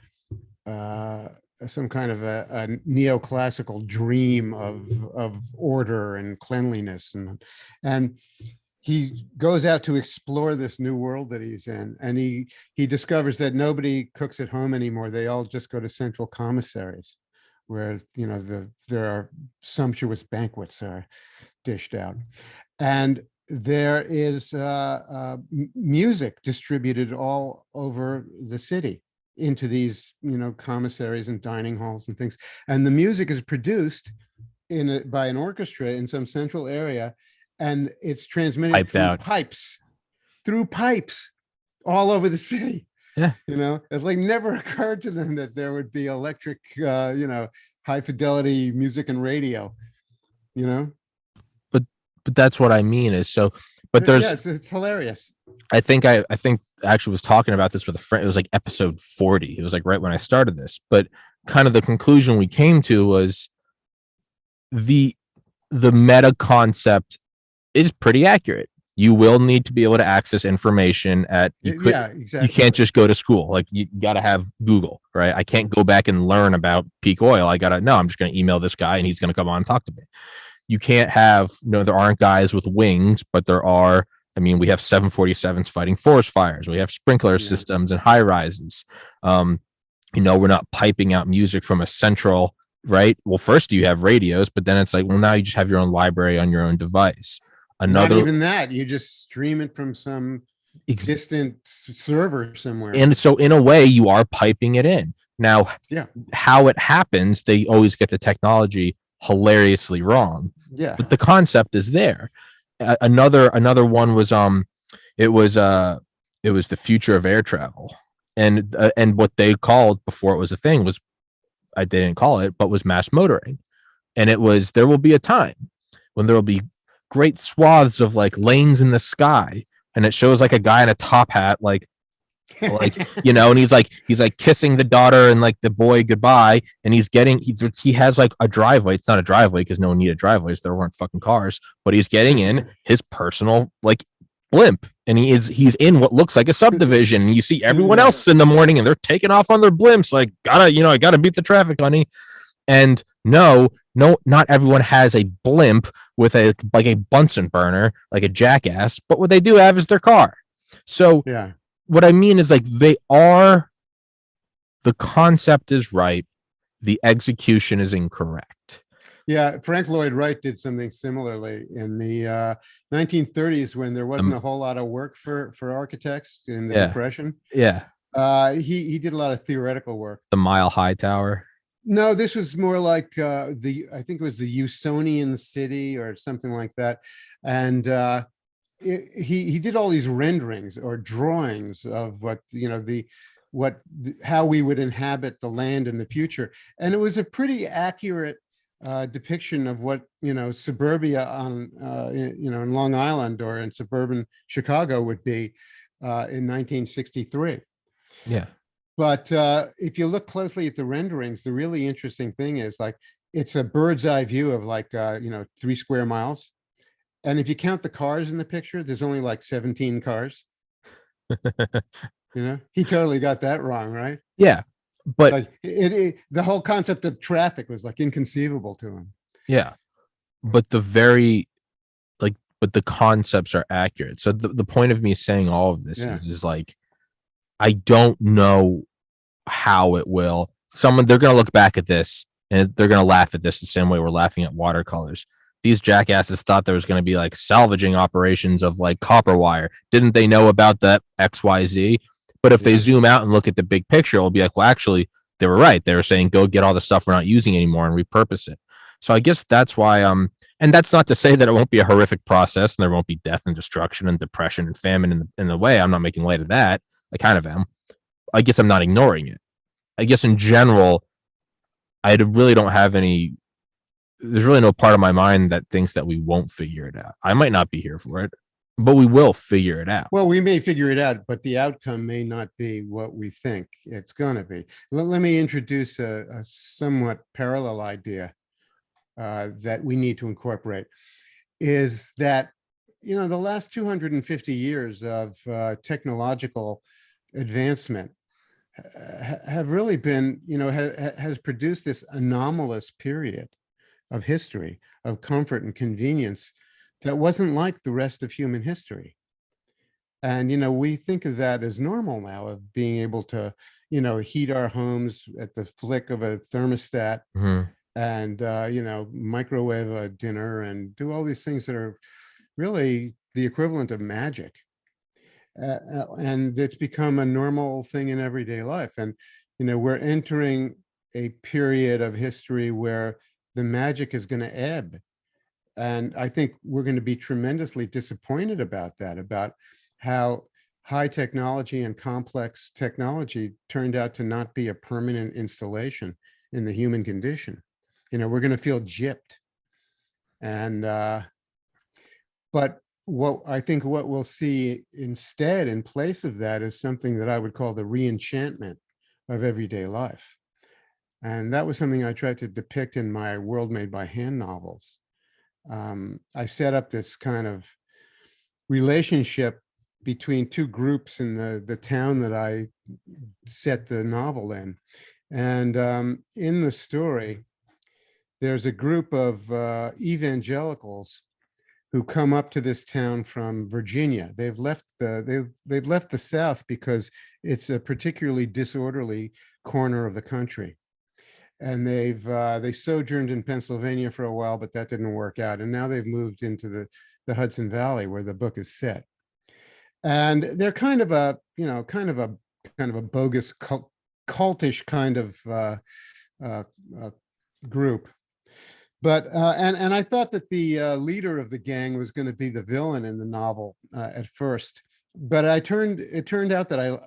neoclassical dream of order and cleanliness, and he goes out to explore this new world that he's in, and he discovers that nobody cooks at home anymore. They all just go to central commissaries, where there are sumptuous banquets are dished out, and there is music distributed all over the city into these commissaries and dining halls and things, and the music is produced by an orchestra in some central area, and it's transmitted Piped through out. pipes all over the city. Yeah. It's like never occurred to them that there would be electric, high fidelity music and radio, But that's what I mean is so. But there's, yeah, it's hilarious. I think I actually was talking about this with a friend. It was like episode 40. It was like right when I started this. But kind of the conclusion we came to was the meta concept is pretty accurate. You will need to be able to access information Yeah, exactly. You can't just go to school. Like you got to have Google, right? I can't go back and learn about peak oil. I'm just going to email this guy and he's going to come on and talk to me. You can't have, there aren't guys with wings, but there are. I mean, we have 747s fighting forest fires. We have sprinkler systems and high rises. We're not piping out music from a central, right? Well, first you have radios, but then it's like, well, now you just have your own library on your own device. Not even that. You just stream it from some distant server somewhere. And so in a way, you are piping it in. Now, how it happens, they always get the technology hilariously wrong. Yeah. But the concept is there. Another one was it was the future of air travel, and what they called before it was a thing was, they didn't call it, but was mass motoring. And it was, there will be a time when there will be great swaths of like lanes in the sky, and it shows like a guy in a top hat, and he's like kissing the daughter and like the boy goodbye, and he has like a driveway. It's not a driveway because no one needed driveways, there weren't fucking cars, but he's getting in his personal like blimp, and he's in what looks like a subdivision, and you see everyone else in the morning and they're taking off on their blimps like, I gotta beat the traffic, honey. And no, not everyone has a blimp with a Bunsen burner like a jackass, but what they do have is their car. So what I mean is, like, the concept is right, the execution is incorrect. Yeah, Frank Lloyd Wright did something similarly in the 1930s when there wasn't a whole lot of work for architects in the Depression. Yeah. He did a lot of theoretical work. The Mile High Tower. No, this was more like I think it was the Usonian City or something like that. And he did all these renderings or drawings of how we would inhabit the land in the future. And it was a pretty accurate depiction of what, suburbia on, in Long Island or in suburban Chicago would be in 1963. Yeah. But if you look closely at the renderings, the really interesting thing is, like, it's a bird's eye view of 3 square miles. And if you count the cars in the picture, there's only like 17 cars. He totally got that wrong, right? Yeah. But like the whole concept of traffic was like inconceivable to him. Yeah. But the concepts are accurate. So the point of me saying all of this is like, I don't know how it will. They're going to look back at this and they're going to laugh at this the same way we're laughing at watercolors. These jackasses thought there was going to be like salvaging operations of like copper wire. Didn't they know about that XYZ? But if they zoom out and look at the big picture, it'll be like, well, actually, they were right. They were saying, go get all the stuff we're not using anymore and repurpose it. So I guess that's why, and that's not to say that it won't be a horrific process and there won't be death and destruction and depression and famine in the way. I'm not making light of that. I kind of am. I guess I'm not ignoring it. I guess in general, I really don't have any, there's really no part of my mind that thinks that we won't figure it out. I might not be here for it, but we will figure it out. Well, we may figure it out, but the outcome may not be what we think it's going to be. Let me introduce a somewhat parallel idea that we need to incorporate, is that, you know, the last 250 years of technological advancement have really been, you know, has produced this anomalous period of history of comfort and convenience that wasn't like the rest of human history. And, you know, we think of that as normal now, of being able to, you know, heat our homes at the flick of a thermostat Mhm. and, you know, microwave a dinner and do all these things that are really the equivalent of magic. And it's become a normal thing in everyday life. And, you know, we're entering a period of history where the magic is going to ebb. And I think we're going to be tremendously disappointed about that, about how high technology and complex technology turned out to not be a permanent installation in the human condition. You know, we're going to feel gypped. And, but what I think what we'll see instead, in place of that, is something that I would call the re-enchantment of everyday life. And that was something I tried to depict in my World Made by Hand novels. I set up this kind of relationship between two groups in the town that I set the novel in. And in the story, there's a group of evangelicals who come up to this town from Virginia. They've left they've left the South because it's a particularly disorderly corner of the country. And they sojourned in Pennsylvania for a while, but that didn't work out. And now they've moved into the Hudson Valley, where the book is set. And they're kind of a, you know, kind of a bogus cultish kind of uh, uh, group. But and I thought that the leader of the gang was going to be the villain in the novel at first, but it turned out that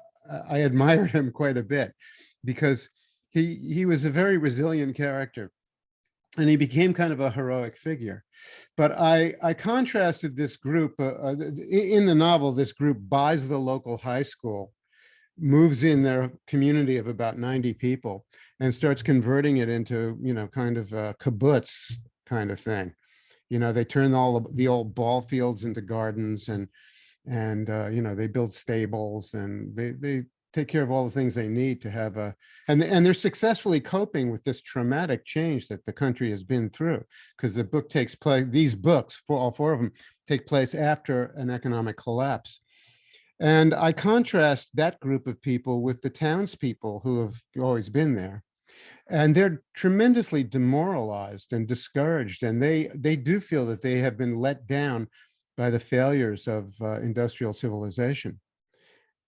I admired him quite a bit, because he was a very resilient character, and he became kind of a heroic figure. But I contrasted this group in the novel. This group buys the local high school, moves in their community of about 90 people, and starts converting it into, you know, kind of a kibbutz kind of thing. You know, they turn all the old ball fields into gardens, and you know, they build stables, and they take care of all the things they need to have a, and they're successfully coping with this traumatic change that the country has been through, because the book takes place, these books, for all four of them, take place after an economic collapse. And I contrast that group of people with the townspeople who have always been there. And they're tremendously demoralized and discouraged. And they do feel that they have been let down by the failures of industrial civilization.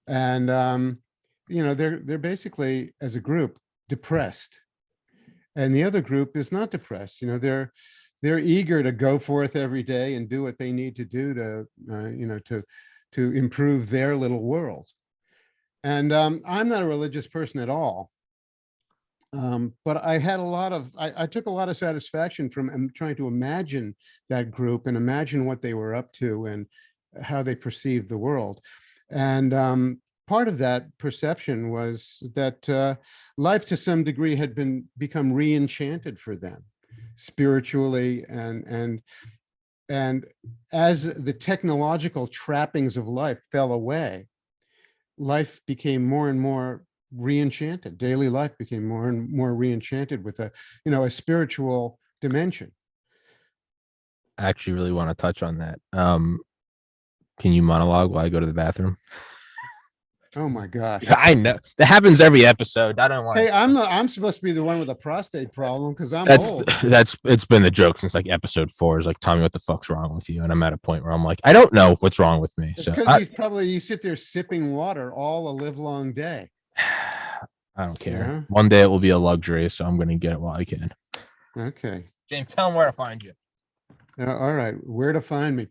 And, you know, they're basically, as a group, depressed. And the other group is not depressed. You know, they're eager to go forth every day and do what they need to do to, you know, to improve their little world. And I'm not a religious person at all. But I had I took a lot of satisfaction from trying to imagine that group and imagine what they were up to and how they perceived the world. And part of that perception was that life, to some degree, had become re-enchanted for them spiritually, and as the technological trappings of life fell away, life became more and more re-enchanted. Daily life became more and more re-enchanted with a, you know, a spiritual dimension. I actually really want to touch on that. Can you monologue while I go to the bathroom? Oh my gosh. I know that happens every episode. I don't want. Hey, I'm supposed to be the one with a prostate problem because I'm That's old. that's it's been the joke since like episode 4. Is like, Tommy, what the fuck's wrong with you? And I'm at a point where I'm like, I don't know what's wrong with me. It's So because you sit there sipping water all a live long day. I don't care. Yeah. One day it will be a luxury, so I'm going to get it while I can. Okay. James, tell them where to find you. All right. Where to find me?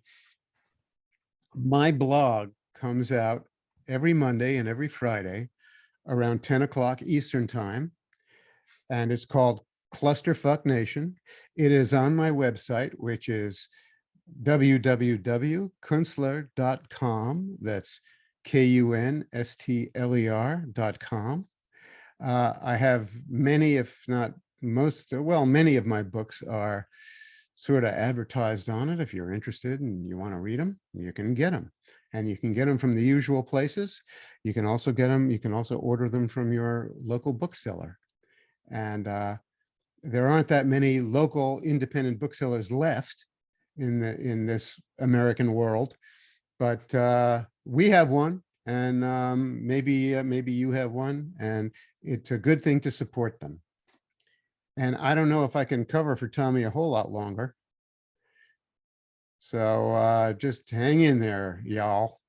My blog comes out every Monday and every Friday around 10 o'clock Eastern time, and it's called Clusterfuck Nation. It is on my website, which is www.kunstler.com. That's KUNSTLER.com. I have many, if not most, well, many of my books are sort of advertised on it. If you're interested and you want to read them, you can get them. And you can get them from the usual places. You can also get them, you can also order them from your local bookseller. And there aren't that many local independent booksellers left in this American world, but we have one, and maybe you have one, and it's a good thing to support them. And I don't know if I can cover for Tommy a whole lot longer. So just hang in there, y'all.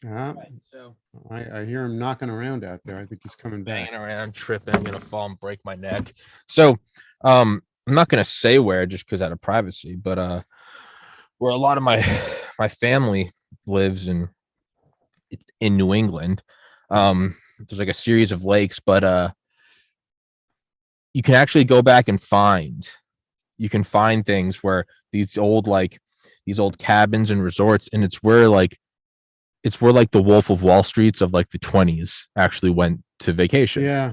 So I hear him knocking around out there. I think he's coming back. banging around, tripping, I'm gonna fall and break my neck. So I'm not gonna say where just because out of privacy, but where a lot of my my family lives in New England. There's like a series of lakes, but you can actually go back and find things where these old cabins and resorts, and it's where the Wolf of Wall Streets of like the 20s actually went to vacation. Yeah.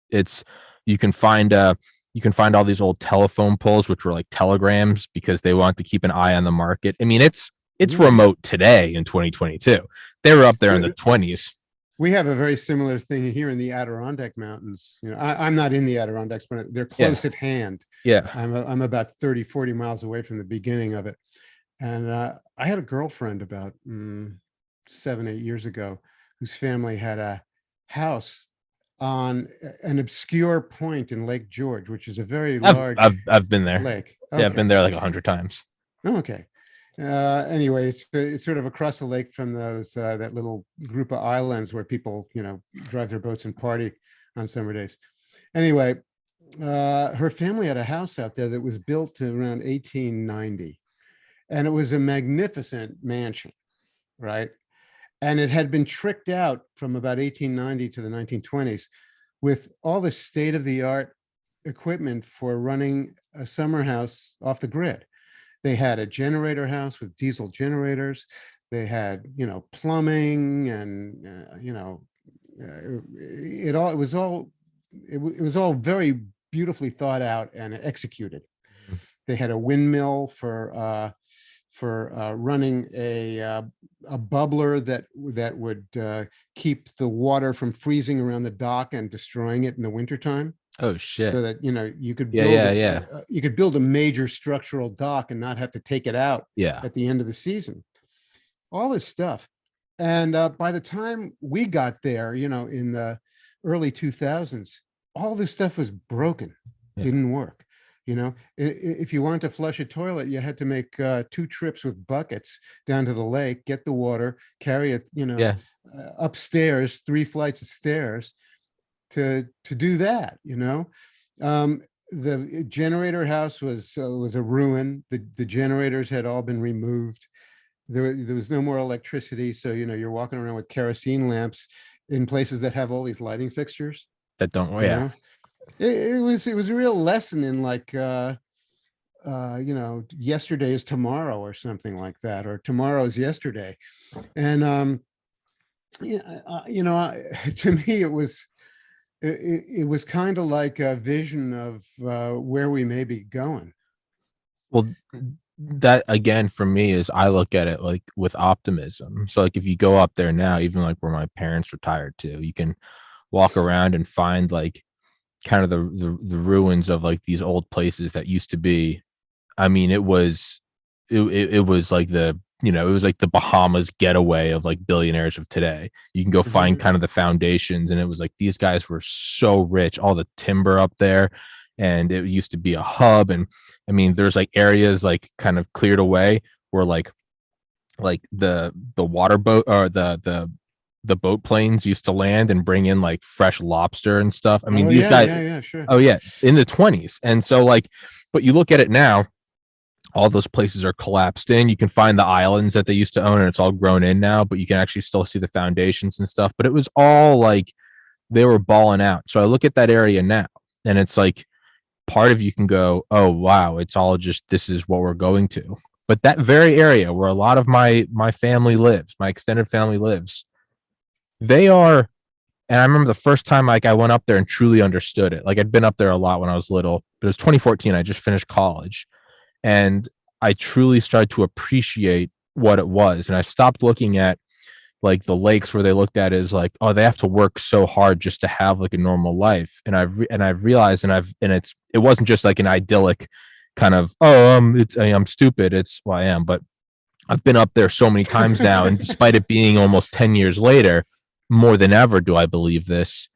It's you can find all these old telephone poles which were like telegrams because they want to keep an eye on the market. I mean, it's Yeah. remote today in 2022. They were up there in the 20s. We have a very similar thing here in the Adirondack Mountains. You know, I'm not in the Adirondacks, but they're close at hand. Yeah. I'm about 30, 40 miles away from the beginning of it. And I had a girlfriend about 7, 8 years ago whose family had a house on an obscure point in Lake George, which is a very large I've been there. lake. Yeah, I've been there like 100 times. Okay. Anyway, it's sort of across the lake from those that little group of islands where people, you know, drive their boats and party on summer days. Anyway, her family had a house out there that was built around 1890, and it was a magnificent mansion, right? And it had been tricked out from about 1890 to the 1920s with all the state-of-the-art equipment for running a summer house off the grid. They had a generator house with diesel generators. They had, you know, plumbing, and it was all very beautifully thought out and executed. Mhm. They had a windmill for running a bubbler that would keep the water from freezing around the dock and destroying it in the wintertime. Oh shit. So that, you know, you could Yeah, build you could build a major structural dock and not have to take it out Yeah. at the end of the season. All this stuff. And by the time we got there, you know, in the early 2000s, all this stuff was broken, Yeah. didn't work. You know, if you wanted to flush a toilet, you had to make 2 trips with buckets down to the lake, get the water, carry it, you know, Yeah. upstairs, 3 flights of stairs to do that, you know. The generator house was a ruin. The generators had all been removed. There was no more electricity, so, you know, you're walking around with kerosene lamps in places that have all these lighting fixtures. That don't. You Yeah. know? It was a real lesson in like you know, yesterday is tomorrow or something like that, or tomorrow's yesterday. And yeah, you know, to me it was kind of like a vision of where we may be going. Well, that again for me is I look at it like with optimism. So like if you go up there now, even like where my parents retired to, you can walk around and find like kind of the ruins of like these old places that used to be. I mean, it was like it was like the Bahamas getaway of like billionaires of today. You can go find Mhm. kind of the foundations, and it was like these guys were so rich, all the timber up there, and it used to be a hub. And I mean, there's like areas like kind of cleared away where like like the water boat or the boat planes used to land and bring in like fresh lobster and stuff. I mean, Oh these yeah, guys, yeah, yeah, sure. oh yeah, in the 20s. And so like, but you look at it now, all those places are collapsed in. You can find the islands that they used to own and it's all grown in now, but you can actually still see the foundations and stuff. But it was all like they were balling out. So I look at that area now and it's like part of you can go, oh wow, it's all just this is what we're going to. But that very area where a lot of my family lives, my extended family lives, they are, and I remember the first time like I went up there and truly understood it. Like I'd been up there a lot when I was little, but it was 2014. I just finished college and I truly started to appreciate what it was. And I stopped looking at like the lakes where they looked at as like, oh, they have to work so hard just to have like a normal life. And I've realized, it wasn't just like an idyllic kind of, oh, I'm stupid. It's well, I am, but I've been up there so many times now, and despite it being almost 10 years later, more than ever do I believe this.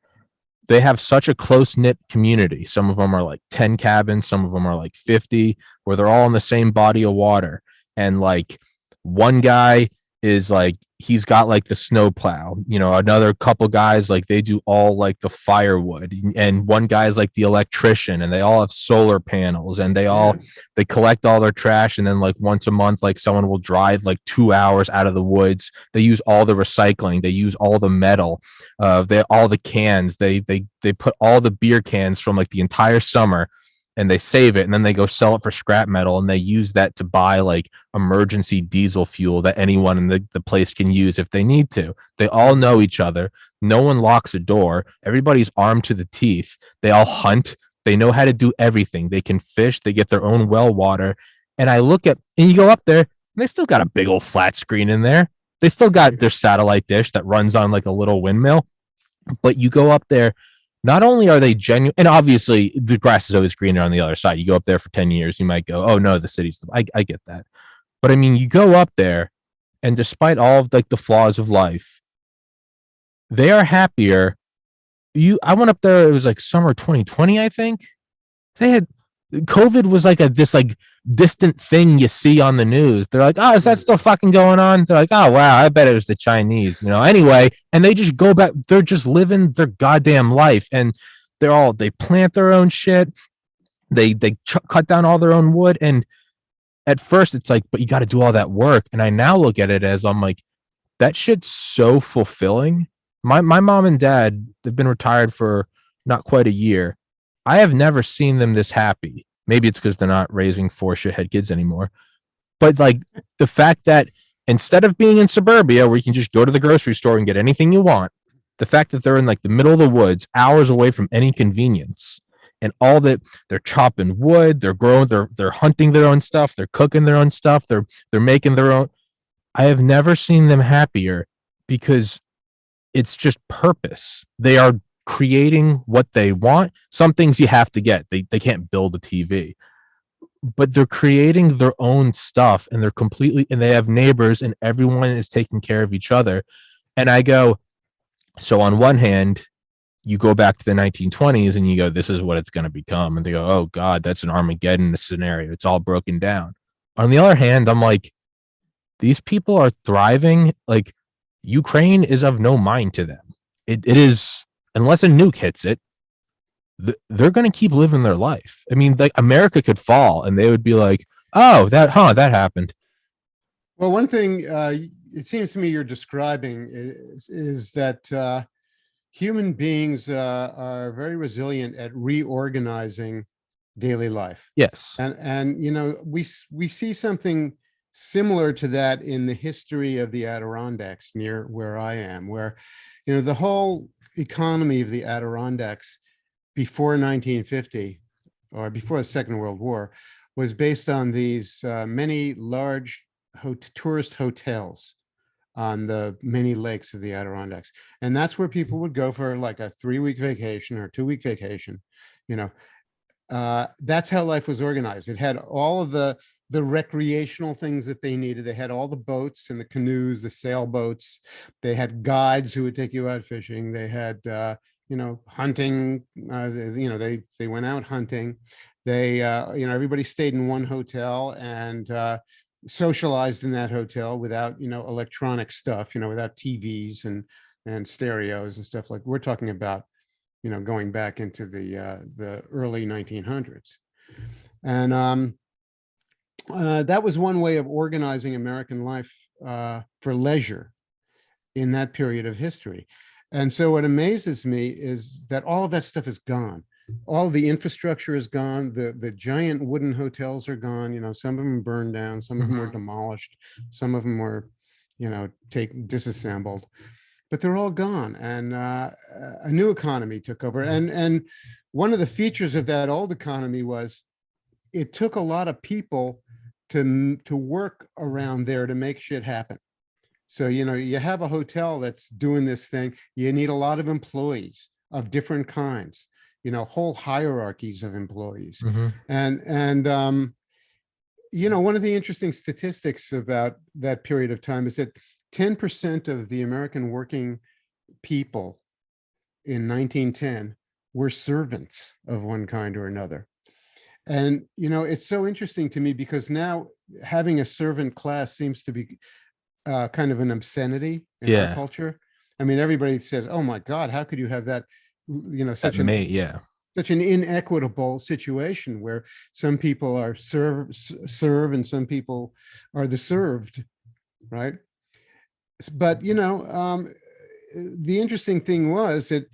They have such a close knit community. Some of them are like 10 cabins, some of them are like 50, where they're all in the same body of water. And like one guy is like, he's got like the snow plow, another couple guys, like they do all like the firewood. And one guy's like the electrician, and they all have solar panels, and Yeah. they collect all their trash. And then like once a month, like someone will drive like 2 hours out of the woods. They use all the recycling, they use all the metal, they all the cans, they put all the beer cans from like the entire summer and they save it, and then they go sell it for scrap metal, and they use that to buy like emergency diesel fuel that anyone in the place can use if they need to. They all Mhm. know each other. No one locks a door. Everybody's armed to the teeth. They all hunt. They know how to do everything. They can fish. They get their own well water. And I look at, and you go up there and they still got a big old flat screen in there. They still got their satellite dish that runs on like a little windmill. But you go up there, not only are they genuine, and obviously the grass is always greener on the other side. You go up there for 10 years, you might go, oh no, the city's, I get that. But I mean, you go up there, and despite all of like the flaws of life, they are happier. I went up there, it was like summer 2020, I think. They had COVID was like this like distant thing you see on the news. They're like, oh, is that Yeah. still fucking going on? They're like, oh wow, I bet it was the Chinese, Anyway, and they just go back. They're just living their goddamn life, and they plant their own shit. They cut down all their own wood, and at first it's like, but you got to do all that work. And I now look at it as I'm like, that shit's so fulfilling. My mom and dad, they've been retired for not quite a year. I have never seen them this happy. Maybe it's because they're not raising four shithead kids anymore. But like the fact that instead of being in suburbia where you can just go to the grocery store and get anything you want, the fact that they're in like the middle of the woods, hours away from any convenience, and all that they're chopping wood, they're growing, they're hunting their own stuff, they're cooking their own stuff, they're making their own. I have never seen them happier because it's just purpose. They are creating what they want. Some things you have to get. They can't build a TV, but they're creating their own stuff, and they have neighbors, and everyone is taking care of each other. And I go, so on one hand, you go back to the 1920s and you go, this is what it's going to become. And they go, oh God, that's an Armageddon scenario. It's all broken down. On the other hand, I'm like, these people are thriving. Like Ukraine is of no mind to them. It is, unless a nuke hits it, they're going to keep living their life. I mean, like America could fall and they would be like, oh, that happened. Well, one thing it seems to me you're describing is that human beings are very resilient at reorganizing daily life. Yes. And we see something similar to that in the history of the Adirondacks near where I am, where the whole economy of the Adirondacks before 1950 or before the Second World War was based on these many large tourist hotels on the many lakes of the Adirondacks. And that's where people would go for like a 3-week vacation or 2-week vacation. You know, that's how life was organized. It had all of the recreational things that they needed. They had all the boats and the canoes, the sailboats. They had guides who would take you out fishing. They had hunting. They went out hunting. They everybody stayed in one hotel, and socialized in that hotel without, electronic stuff, without TVs and stereos and stuff. Like, we're talking about, going back into the early 1900s. And that was one way of organizing American life for leisure in that period of history. And so what amazes me is that all of that stuff is gone. All the infrastructure is gone. The giant wooden hotels are gone. Some of them burned down, some of them were demolished, some of them were, disassembled, but they're all gone. And a new economy took over. And one of the features of that old economy was it took a lot of people to work around there to make shit happen. So, you have a hotel that's doing this thing. You need a lot of employees of different kinds, whole hierarchies of employees. Mhm. And one of the interesting statistics about that period of time is that 10% of the American working people in 1910 were servants of one kind or another. And, it's so interesting to me because now having a servant class seems to be kind of an obscenity in our Yeah. culture. I mean, everybody says, "Oh my God, how could you have that?" That may, yeah. Such an inequitable situation where some people are serve and some people are the served, right? But the interesting thing was that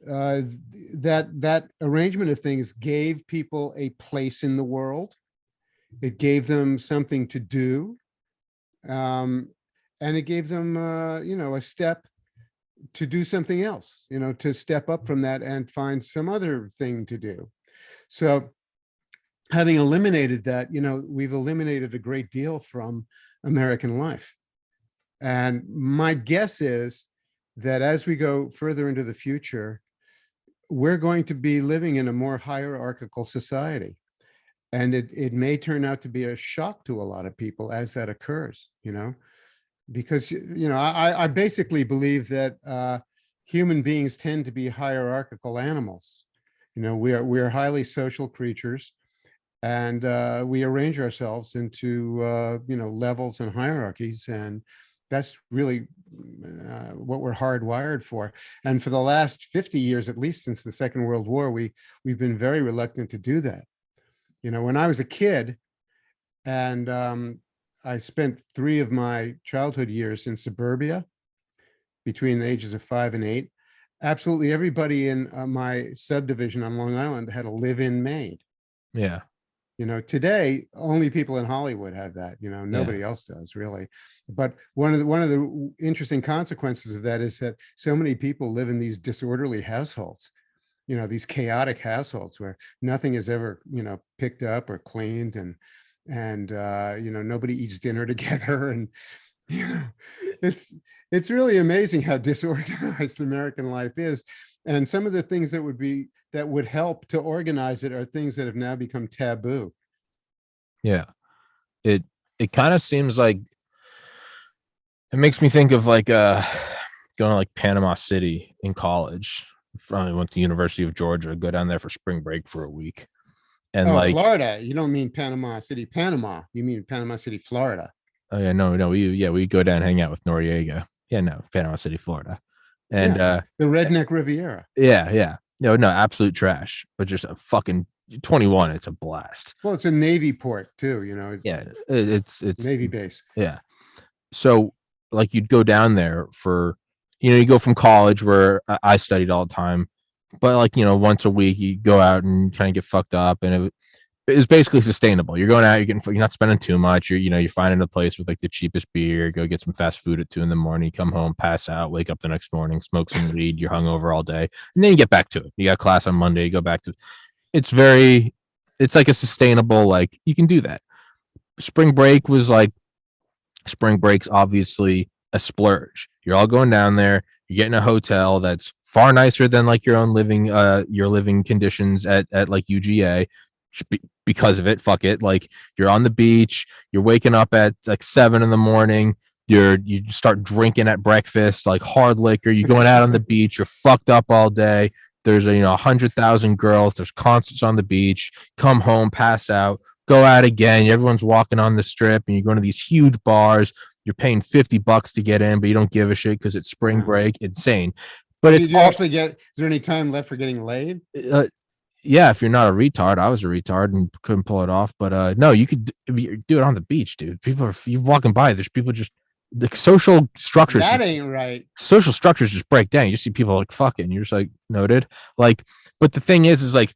that arrangement of things gave people a place in the world. It gave them something to do. And it gave them, a step to do something else, to step up from that and find some other thing to do. So having eliminated that, we've eliminated a great deal from American life. And my guess is that as we go further into the future, we're going to be living in a more hierarchical society. And it may turn out to be a shock to a lot of people as that occurs, because I basically believe that human beings tend to be hierarchical animals. We are highly social creatures, and we arrange ourselves into levels and hierarchies, and that's really what we're hardwired for. And for the last 50 years, at least since the Second World War, we've been very reluctant to do that. When I was a kid, and I spent 3 of my childhood years in suburbia between the ages of 5 and 8. Absolutely everybody in my subdivision on Long Island had a live-in maid. Yeah. Today, only people in Hollywood have that. Nobody else does really. But one of the interesting consequences of that is that so many people live in these disorderly households. These chaotic households where nothing is ever, picked up or cleaned, and nobody eats dinner together. And it's really amazing how disorganized American life is. And some of the things that would help to organize it are things that have now become taboo. Yeah. It kind of seems like it makes me think of like going to like Panama City in college. I went to the University of Georgia, go down there for spring break for a week. And Oh, like, Florida. You don't mean Panama City, Panama. You mean Panama City, Florida. oh yeah, no, we go down and hang out with Noriega. Yeah, no, Panama City, Florida. And Yeah, the Redneck Riviera. yeah. No, absolute trash, but just a fucking 21. It's a blast. Well, it's a Navy port too, It's Navy base. Yeah. So like you'd go down there for, you go from college where I studied all the time, but like, once a week you go out and kind of get fucked up, and it was basically sustainable. You're going out, you're not spending too much. You're finding a place with like the cheapest beer, go get some fast food at 2 a.m, come home, pass out, wake up the next morning, smoke some weed, you're hungover all day. And then you get back to it. You got class on Monday, you go back to it's like a sustainable, like you can do that. Spring break's obviously a splurge. You're all going down there, you're getting a hotel that's far nicer than like your living conditions at like UGA. Because of it, fuck it. Like you're on the beach, you're waking up at like 7 a.m. You start drinking at breakfast, like hard liquor. You're going out on the beach, you're fucked up all day. There's 100,000 girls, there's concerts on the beach, come home, pass out, go out again. Everyone's walking on the strip, and you're going to these huge bars. You're paying $50 to get in, but you don't give a shit because it's spring Yeah. break. Insane. But it's Did you all actually get, is there any time left for getting laid? uh, yeah, if you're not a retard. I was a retard and couldn't pull it off, but no, you could do it on the beach, dude. People are, you're walking by, there's people just, the That ain't right. social structures just break down. You just see people like fucking, you're just like, noted. Like, but the thing is like,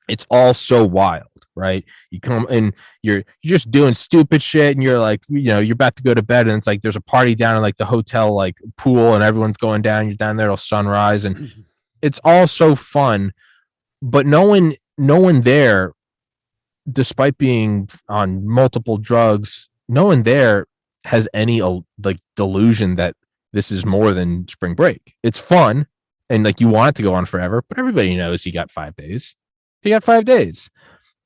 it's all so wild, right? You come and you're just doing stupid shit, and you're like, you're about to go to bed, and it's like there's a party down in like the hotel like pool, and everyone's going down. You're down there till sunrise, and it's all so fun. But no one there, despite being on multiple drugs, no one there has any like delusion that this is more than spring break. It's fun, and like you want it to go on forever, but everybody knows you got 5 days. You got 5 days.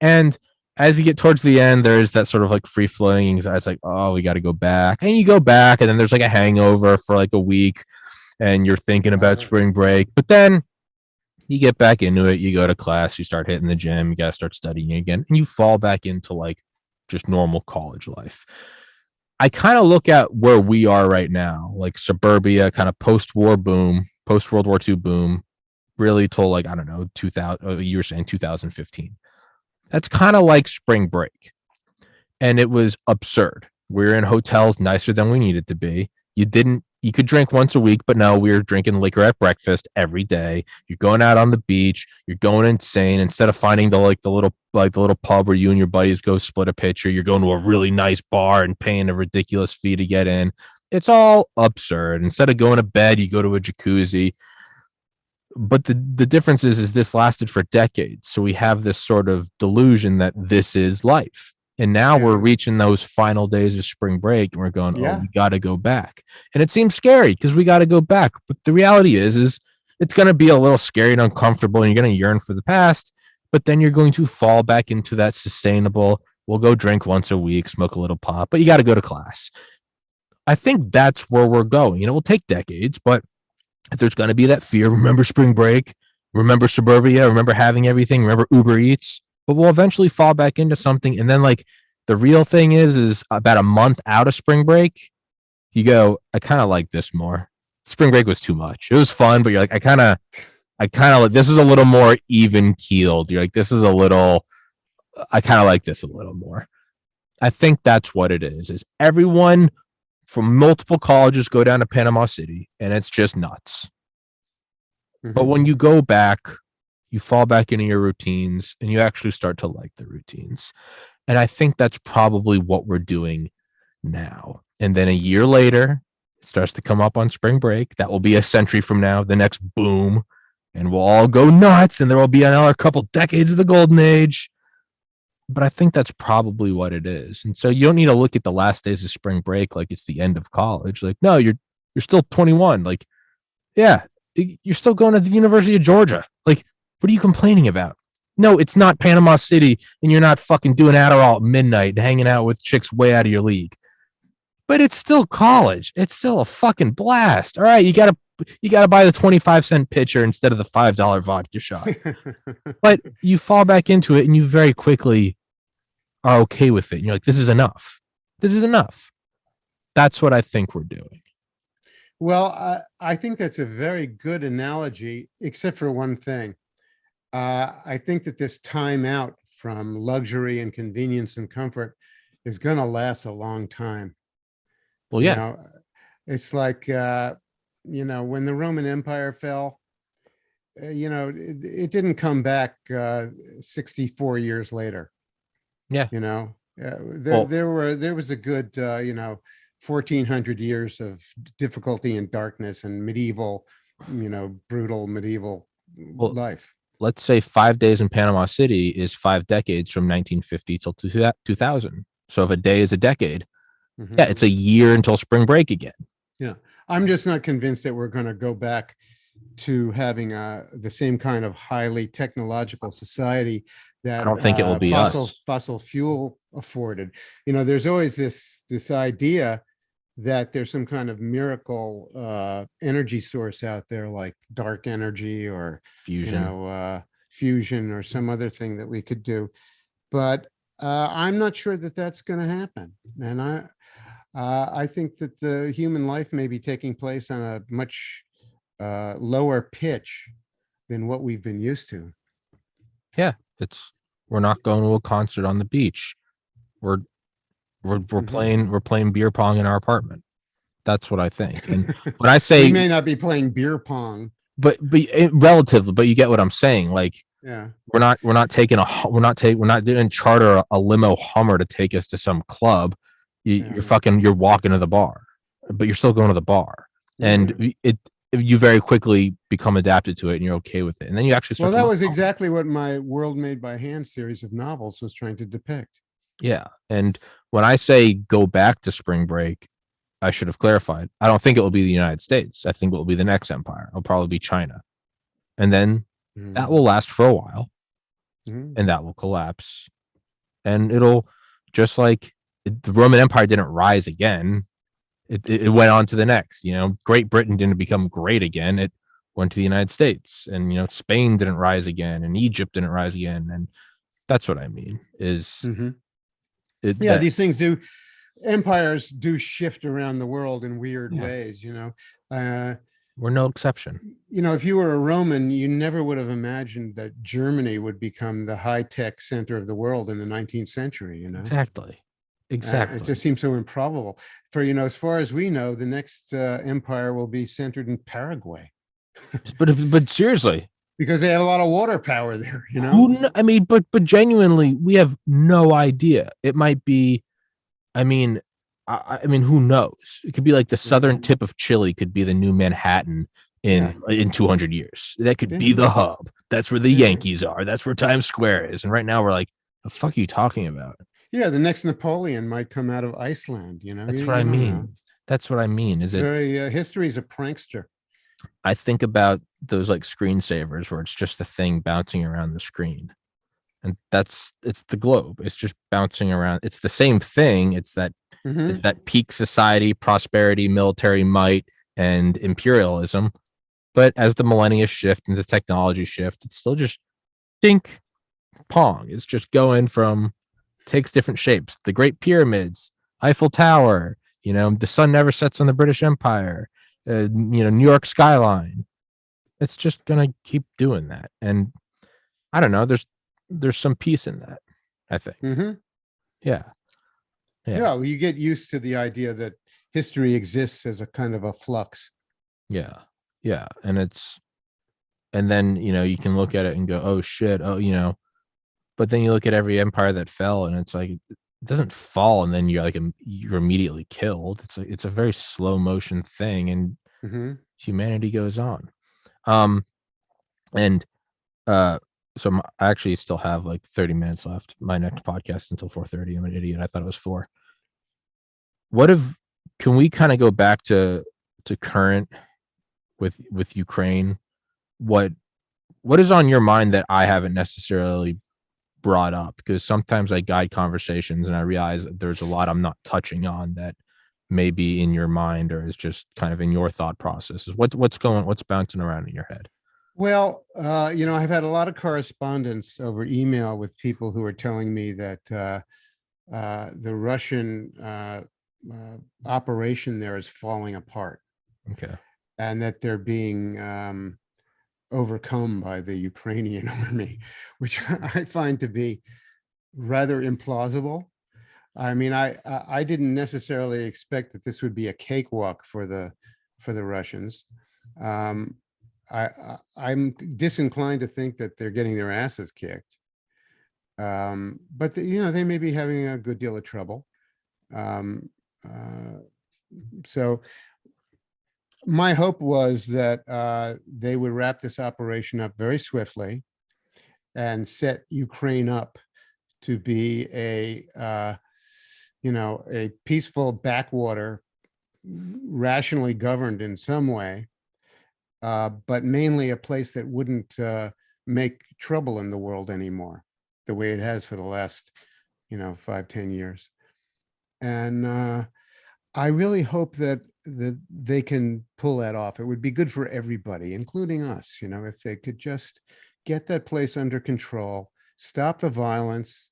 And as you get towards the end, there's that sort of like free flowing anxiety. It's like, oh, we got to go back. And you go back, and then there's like a hangover for like a week, and you're thinking about spring break. But then you get back into it, you go to class, you start hitting the gym, you got to start studying again, and you fall back into like just normal college life. I kind of look at where we are right now, like suburbia, kind of post war boom, post World War II boom, really till like, I don't know, 2000, you were saying 2015. That's kind of like spring break. And it was absurd. We were in hotels nicer than we needed to be. You could drink once a week, but no, we were drinking liquor at breakfast every day. You're going out on the beach, you're going insane. Instead of finding the little pub where you and your buddies go split a pitcher, you're going to a really nice bar and paying a ridiculous fee to get in. It's all absurd. Instead of going to bed, you go to a jacuzzi. But the difference is this lasted for decades. So we have this sort of delusion that this is life. And now we're Yeah. reaching those final days of spring break, and we're going, oh, Yeah. we got to go back. And it seems scary because we got to go back. But the reality is it's going to be a little scary and uncomfortable, and you're going to yearn for the past. But then you're going to fall back into that sustainable, we'll go drink once a week, smoke a little pot, but you got to go to class. I think that's where we're going. It will take decades, but there's going to be that fear. Remember spring break? Remember suburbia? Remember having everything? Remember Uber Eats? But we'll eventually fall back into something. And then, like, the real thing is about a month out of spring break, you go, I kind of like this more. Spring break was too much. It was fun, but you're like, I kind of like this is a little more even keeled. You're like, I kind of like this a little more. I think that's what it is everyone from multiple colleges go down to Panama City, and it's just nuts. But Mhm. when you go back, you fall back into your routines, and you actually start to like the routines. And I think that's probably what we're doing now. And then a year later, it starts to come up on spring break. That will be a century from now, the next boom, and we'll all go nuts, and there will be another couple decades of the golden age. But I think that's probably what it is. And so you don't need to look at the last days of spring break like it's the end of college. Like, no, you're still 21. Like, yeah, you're still going to the University of Georgia. Like, what are you complaining about? No, it's not Panama City, and you're not fucking doing Adderall at midnight and hanging out with chicks way out of your league. But it's still college. It's still a fucking blast. All right, you gotta buy the 25-cent pitcher instead of the $5 vodka shot. But you fall back into it, and you very quickly are okay with it. And you're like, this is enough. This is enough. That's what I think we're doing. Well, I think that's a very good analogy, except for one thing. I think that this time out from luxury and convenience and comfort is going to last a long time. Well, You yeah, know, it's like, when the Roman Empire fell, it didn't come back 64 years later. yeah. You know, Well, there was a good 1400 years of difficulty and darkness and medieval, brutal medieval well, life. let's say 5 days in Panama City is 5 decades from 1950 till 2000. So if a day is a decade, Mhm. yeah, it's a year until spring break again. Yeah, I'm just not convinced that we're going to go back to having the same kind of highly technological society I that don't think it will be us. fossil fuel afforded. There's always this idea that there's some kind of miracle energy source out there, like dark energy or Fusion. fusion or some other thing that we could do. But I'm not sure that that's going to happen. And I think that the human life may be taking place on a much lower pitch than what we've been used to. Yeah, it's we're not going to a concert on the beach. We're we're Mhm. playing beer pong in our apartment. That's what I think. And when I We say, may not be playing beer pong. relatively, but you get what I'm saying. Like Yeah. we're not taking we're not doing charter a limo Hummer to take us to some club. Yeah. You're walking to the bar, but you're still going to the bar, Yeah. and you very quickly become adapted to it, and you're okay with it, and then you actually Well, start to that love was comedy. exactly what my World Made by Hand series of novels was trying to depict. Yeah, and when I say go back to spring break, I should have clarified. I don't think it will be the United States. I think it will be the next empire. It'll probably be China, and then that Mhm. will last for a while, Mhm. and that will collapse, and it'll just like the Roman Empire didn't rise again. It went on to the next. Great Britain didn't become great again. It went to the United States, and Spain didn't rise again, and Egypt didn't rise again, and that's what I mean. Is Mhm. it Yeah, that these things do, empires do shift around the world in weird yeah, ways. Uh, we're no exception. if you were a Roman, you never would have imagined that Germany would become the high-tech center of the world in the 19th century. Exactly, It exactly. just seems so improbable. As far as we know, the next empire will be centered in Paraguay But seriously, because they have a lot of water power there. I mean, but genuinely, we have no idea. It might be. I mean, I mean, who knows? It could be like the Yeah. southern tip of Chile could be the new Manhattan Yeah. in 200 years. That could Yeah. be the hub. That's where the Yeah. Yankees are. That's where Times Square is. And right now we're like, the fuck are you talking about? Yeah. The next Napoleon might come out of Iceland. You, That's what I you don't know. mean. That's what I mean. Is it? Very history is a prankster. I think about those like screensavers where it's just the thing bouncing around the screen, and it's the globe. It's just bouncing around. It's the same thing. It's Hmm. that peak society, prosperity, military might, and imperialism. But as the millennia shift and the technology shift, it's still just dink pong. It's just going from takes different shapes. The Great Pyramids, Eiffel Tower. The sun never sets on the British Empire. New York skyline. It's just gonna keep doing that, and I don't know. There's some peace in that. I think. Hmm. Yeah. Yeah. Yeah. Well, you get used to the idea that history exists as a kind of a flux. Yeah. Yeah. And then you can look at it and go, oh shit, but then you look at every empire that fell, and it's like it doesn't fall, and then you're immediately killed. It's a very slow motion thing, and Hmm. humanity goes on. Um, and uh, so I actually still have like 30 minutes left. My next podcast until 4:30. I'm an idiot. I thought it was 4. What if Can we kind of go back to current with Ukraine? What what is on your mind that I haven't necessarily brought up? Because sometimes I guide conversations and I realize that there's a lot I'm not touching on that may be in your mind or is just kind of in your thought processes. What's bouncing around in your head? Well, I've had a lot of correspondence over email with people who are telling me that the Russian operation there is falling apart Okay. and that they're being overcome by the Ukrainian army, which I find to be rather implausible. I mean, I didn't necessarily expect that this would be a cakewalk for the Russians. Um, I'm disinclined to think that they're getting their asses kicked. But they may be having a good deal of trouble. Um, uh, so my hope was that they would wrap this operation up very swiftly and set Ukraine up to be a peaceful backwater, rationally governed in some way, but mainly a place that wouldn't make trouble in the world anymore, the way it has for the last 5-10 years. And I really hope that they can pull that off. It would be good for everybody, including us, if they could just get that place under control, stop the violence,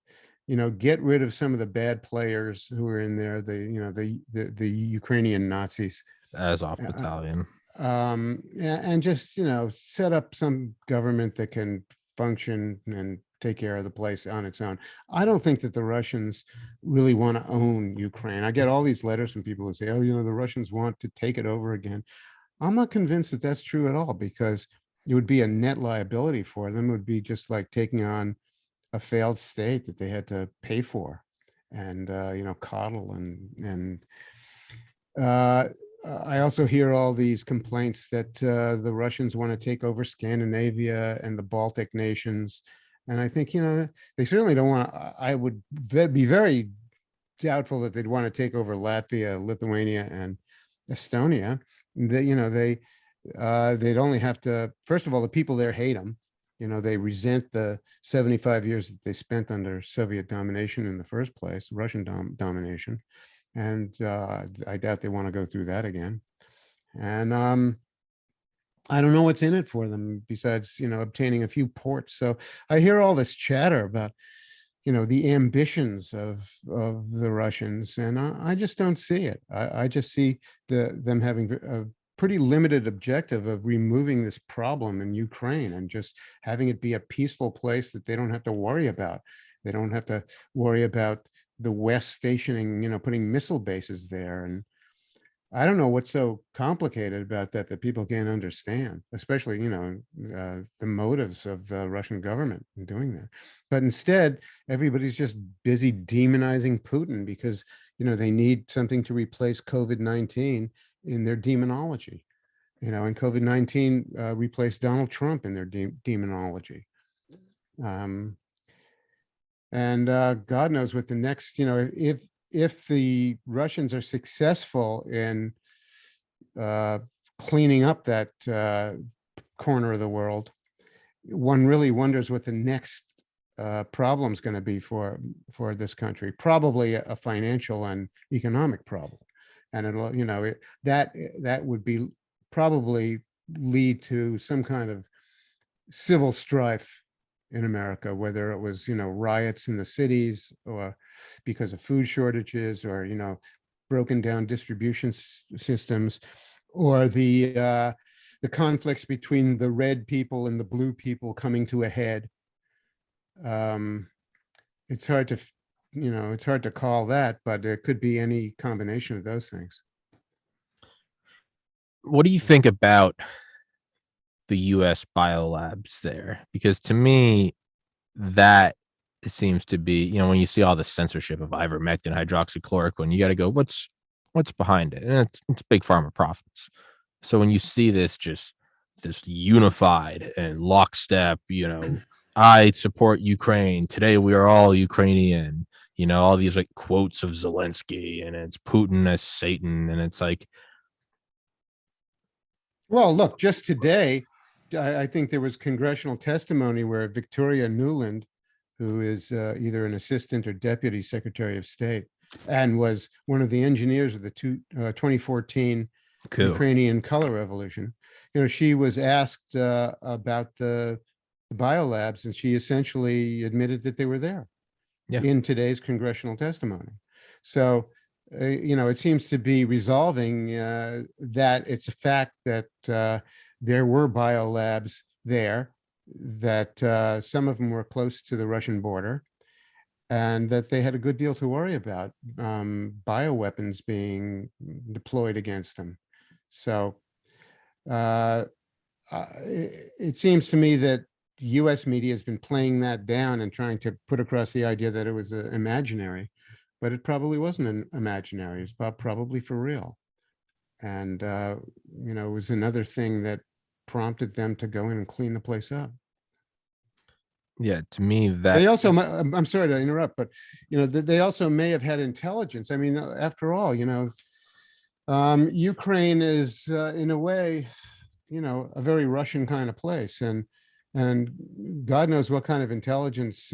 get rid of some of the bad players who are in there, the Ukrainian Nazis, Azov Battalion. and just, set up some government that can function and take care of the place on its own. I don't think that the Russians really want to own Ukraine. I get all these letters from people who say, oh, the Russians want to take it over again. I'm not convinced that that's true at all, because it would be a net liability for them. It would be just like taking on a failed state that they had to pay for and, coddle and uh, I also hear all these complaints that the Russians want to take over Scandinavia and the Baltic nations. And I think, they certainly don't want, I would be very doubtful that they'd want to take over Latvia, Lithuania, and Estonia. They'd only have to, first of all, the people there hate them. They resent the 75 years that they spent under Soviet domination in the first place, Russian domination. And I doubt they want to go through that again. And I don't know what's in it for them besides, obtaining a few ports. So I hear all this chatter about, the ambitions of the Russians, and I just don't see it. I just see them having a pretty limited objective of removing this problem in Ukraine and just having it be a peaceful place that they don't have to worry about. They don't have to worry about the West stationing, putting missile bases there. And I don't know what's so complicated about that people can't understand, especially, the motives of the Russian government in doing that. But instead, everybody's just busy demonizing Putin because, they need something to replace COVID-19 in their demonology, and COVID-19 replaced Donald Trump in their demonology. Um, and God knows what the next, if the Russians are successful in cleaning up that corner of the world, one really wonders what the next problem is going to be for this country. Probably a financial and economic problem, and it'll, that would be probably lead to some kind of civil strife in America, whether it was, riots in the cities or because of food shortages or, broken down distribution systems, or the conflicts between the red people and the blue people coming to a head. Um, it's hard to, it's hard to call that, but it could be any combination of those things. What do you think about the US biolabs there? Because to me, that seems to be, when you see all the censorship of ivermectin, hydroxychloroquine, you got to go, what's behind it? And it's big pharma profits. So when you see this unified and lockstep, I support Ukraine. Today we are all Ukrainian. All these like quotes of Zelensky, and it's Putin as Satan, and it's like, Well, look, just today, I think there was congressional testimony where Victoria Nuland, who is either an assistant or deputy secretary of state, and was one of the engineers of the 2014 coup. Ukrainian color revolution, she was asked about the biolabs, and she essentially admitted that they were there Yeah. in today's congressional testimony. So, it seems to be resolving that it's a fact that there were biolabs there, that some of them were close to the Russian border, and that they had a good deal to worry about, bioweapons being deployed against them. So it seems to me that US media has been playing that down and trying to put across the idea that it was imaginary, but it probably wasn't an imaginary. It's probably for real. And, it was another thing that prompted them to go in and clean the place up. Yeah, to me that They also, I'm sorry to interrupt, but, they also may have had intelligence. I mean, after all, Ukraine is in a way, a very Russian kind of place. And God knows what kind of intelligence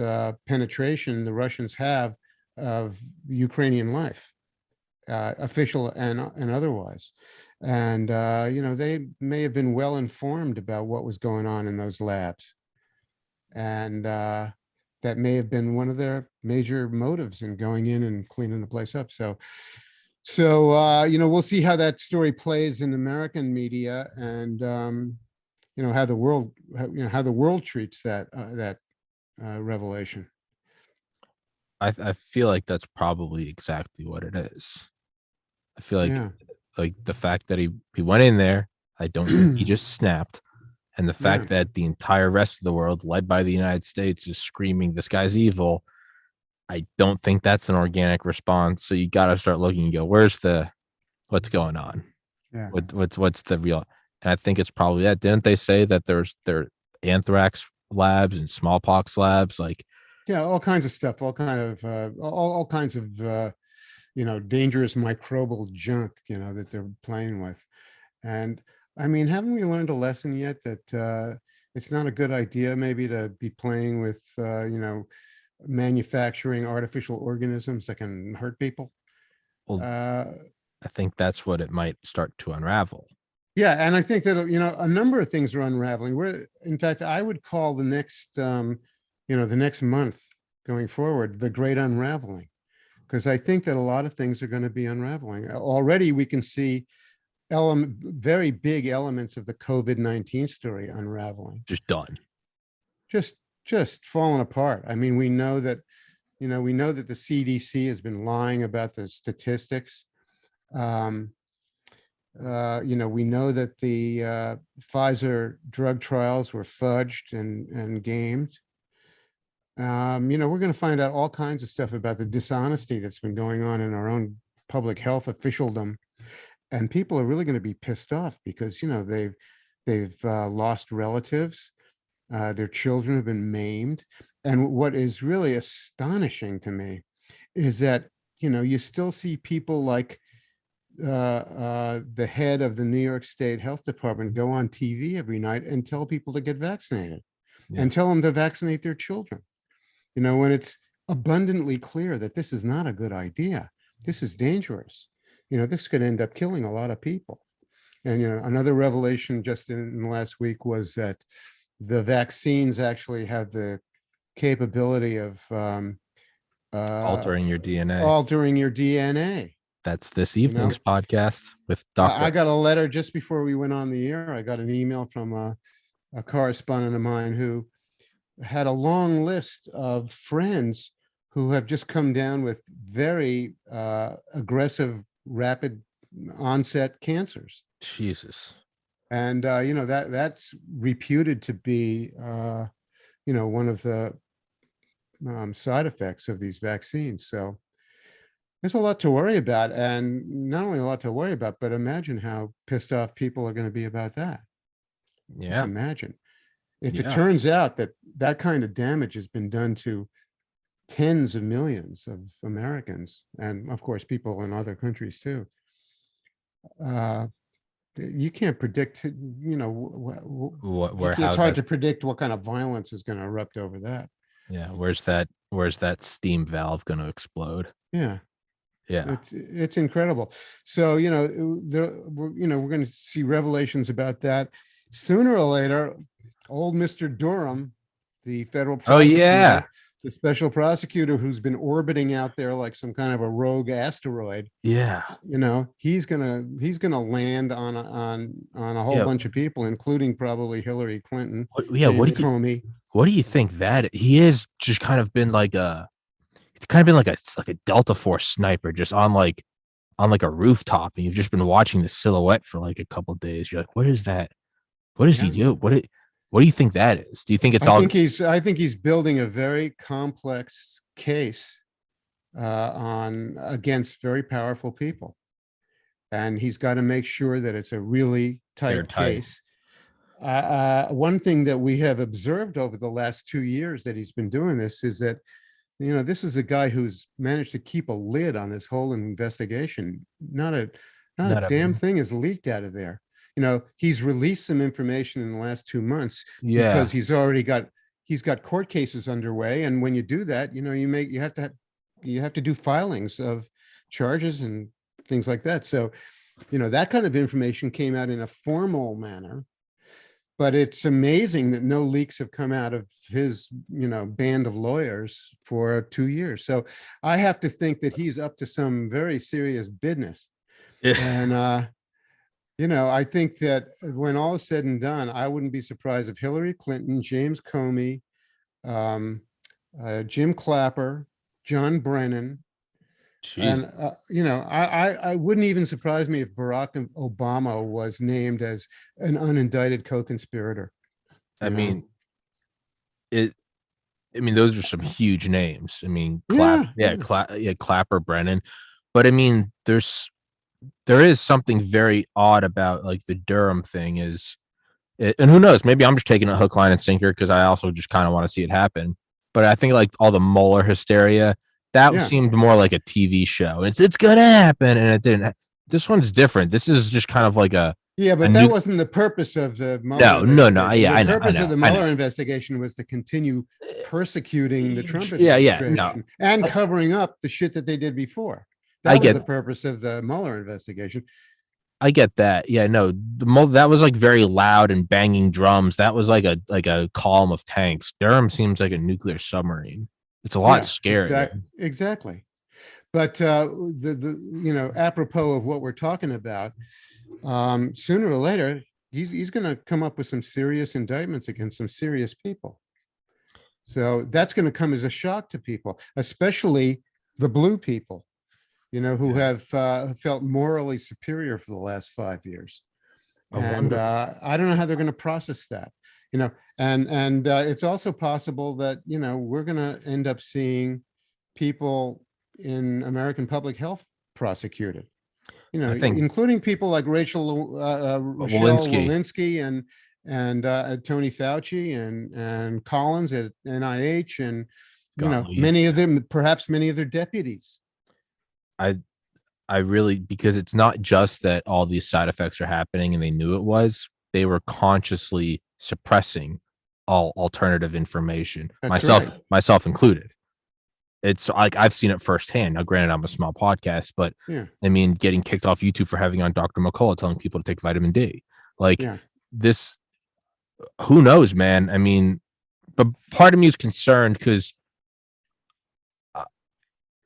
penetration the Russians have of Ukrainian life, official and otherwise. And, they may have been well informed about what was going on in those labs. And that may have been one of their major motives in going in and cleaning the place up. So we'll see how that story plays in American media, and how the world, how the world treats that revelation. I feel like that's probably exactly what it is. I feel Yeah. like the fact that he went in there, I don't think he just snapped. And the Yeah. fact that the entire rest of the world, led by the United States, is screaming, this guy's evil, I don't think that's an organic response. So you got to start looking and go, what's going on? Yeah. What's the real? And I think it's probably that. Didn't they say that there anthrax labs and smallpox labs? Like, Yeah. All kinds of stuff, all kinds of, dangerous microbial junk, that they're playing with. And I mean, haven't we learned a lesson yet that it's not a good idea maybe to be playing with, manufacturing artificial organisms that can hurt people? well, Uh, I think that's what it might start to unravel. yeah, and I think that a number of things are unraveling. In fact, I would call the next month going forward, the great unraveling, because I think that a lot of things are going to be unraveling. Already, we can see very big elements of the COVID-19 story unraveling, Just done. just just falling apart. I mean, we know that the CDC has been lying about the statistics. Um, we know that the Pfizer drug trials were fudged and gamed. We're going to find out all kinds of stuff about the dishonesty that's been going on in our own public health officialdom, and people are really going to be pissed off because they've lost relatives, their children have been maimed, and what is really astonishing to me is that you still see people like the head of the New York State Health Department go on TV every night and tell people to get vaccinated Yeah. and tell them to vaccinate their children. When it's abundantly clear that this is not a good idea, this is dangerous. This could end up killing a lot of people. And another revelation just in the last week was that the vaccines actually have the capability of uh, Altering your DNA. altering your DNA. That's this You know, evening's podcast with I Dr. got a letter just before we went on the air. I got an email from a correspondent of mine who had a long list of friends who have just come down with very aggressive, rapid onset cancers. Jesus. And that's reputed to be one of the side effects of these vaccines. So there's a lot to worry about, and not only a lot to worry about, but imagine how pissed off people are going to be about that. Just Yeah. imagine if it Yeah. turns out that that kind of damage has been done to tens of millions of Americans, and of course people in other countries too. Uh, you can't predict, Where it's how hard that to predict what kind of violence is going to erupt over that. yeah, where's that steam valve gonna explode? Yeah. Yeah. It's incredible. So, we're going to see revelations about that sooner or later. Old Mr. Durham, the federal Oh yeah. prosecutor, the special prosecutor who's been orbiting out there like some kind of a rogue asteroid, Yeah. he's gonna land on a whole Yeah. bunch of people, including probably Hillary Clinton, Yeah, James Comey. what do you think that he is just kind of been like it's kind of been like a Delta Force sniper just on like a rooftop, and you've just been watching the silhouette for like a couple days. You're like, what is that? What does he Yeah. do? What do you think that is? Do you think it's I all think he's building a very complex case on against very powerful people, and he's got to make sure that it's a really tight airtight? case. One thing that we have observed over the last 2 years that he's been doing this is that this is a guy who's managed to keep a lid on this whole investigation. Not a Not damn everyone. thing is leaked out of there. He's released some information in the last 2 months because Yeah. he's got court cases underway, and when you do that, you have to do filings of charges and things like that. So, that kind of information came out in a formal manner, but it's amazing that no leaks have come out of his, band of lawyers for 2 years. So I have to think that he's up to some very serious business. And, I think that when all is said and done, I wouldn't be surprised if Hillary Clinton, James Comey, um, Jim Clapper, John Brennan, Jeez. and I wouldn't even surprise me if Barack Obama was named as an unindicted co-conspirator. I You know, mean, it. I mean, those are some huge names. I mean, yeah, yeah, Clapper, Brennan. But I mean, there is something very odd about like the Durham thing and who knows, maybe I'm just taking a hook, line, and sinker because I also just kind of want to see it happen. But I think like all the Mueller hysteria, that yeah, seemed more like a TV show. It's gonna happen, and it didn't. This one's different. This is just kind of like yeah. a But that new. wasn't the purpose of the Mueller No. investigation. Yeah, The I know, purpose of the I know. Mueller investigation was to continue persecuting the Trump Yeah. No, administration and covering up the shit that they did before. I That was get the purpose of the Mueller investigation. I get that. Yeah, no, that was like very loud and banging drums. That was like a column of tanks. Durham seems like a nuclear submarine. It's a lot Yeah, scarier. exactly. But apropos of what we're talking about, sooner or later, he's going to come up with some serious indictments against some serious people. So that's going to come as a shock to people, especially the blue people, who Yeah. have felt morally superior for the last 5 years. I And wonder. I don't know how they're going to process that, and it's also possible that, we're going to end up seeing people in American public health prosecuted, I think including people like Rochelle Walensky. Walensky and Tony Fauci and Collins at NIH and Golly, many of them, perhaps many of their deputies. I I really, because it's not just that all these side effects are happening and they knew it was. They were consciously suppressing all alternative information, That's right. myself included. It's like I've seen it firsthand. Now, granted, I'm a small podcast, but Yeah, I mean, getting kicked off YouTube for having on Dr. McCullough telling people to take vitamin D. Like yeah. this, who knows, man? I mean, but part of me is concerned because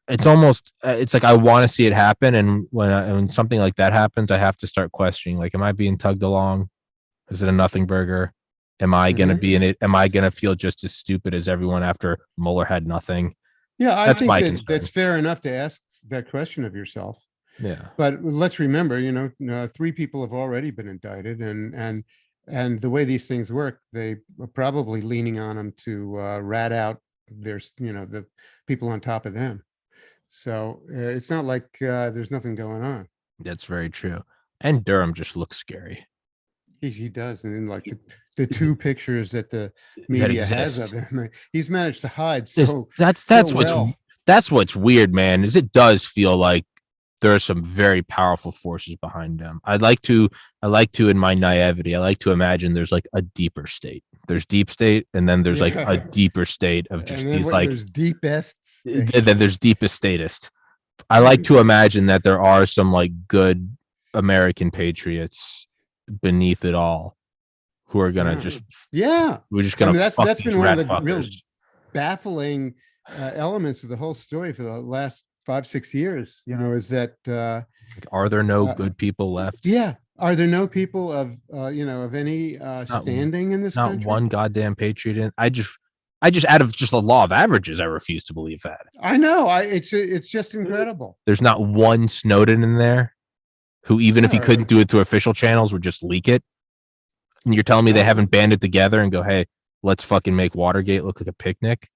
it's almost it's like I want to see it happen, and when something like that happens, I have to start questioning. Like, am I being tugged along? Is it a nothing burger? Am I gonna Hmm. be in it? Am I gonna feel just as stupid as everyone after Mueller had nothing? Yeah, I That's think my that concern. that's fair enough to ask that question of yourself. Yeah. But let's remember, three people have already been indicted, and the way these things work, they are probably leaning on them to rat out the people on top of them. So it's not like there's nothing going on. That's very true. And Durham just looks scary. He does, and then like the two pictures that the That media has of exist. him, he's managed to hide Just so well. that's what's weird, man. Is it does feel like there are some very powerful forces behind them. I like to in my naivety, I like to imagine there's like a deeper state. There's deep state, and then there's like a Yeah, deeper state of just and then these like there's deepest and state. then there's deepest statist. I like to imagine that there are some like good American patriots beneath it all who are gonna Yeah, just yeah. we're just I gonna mean, fuck that's these been one of rat the real fuckers. baffling elements of the whole story for the last 5 6 years. Is that Like, are there no uh, good people left? yeah, are there no people of any Not standing in this not country? one goddamn patriot in. I just out of just the law of averages, I refuse to believe that. I know. It's just incredible. There's not one Snowden in there who, even if he Yeah, couldn't do it through official channels, would just leak it. And you're telling me they no, haven't banded together and go, hey, let's fucking make Watergate look like a picnic.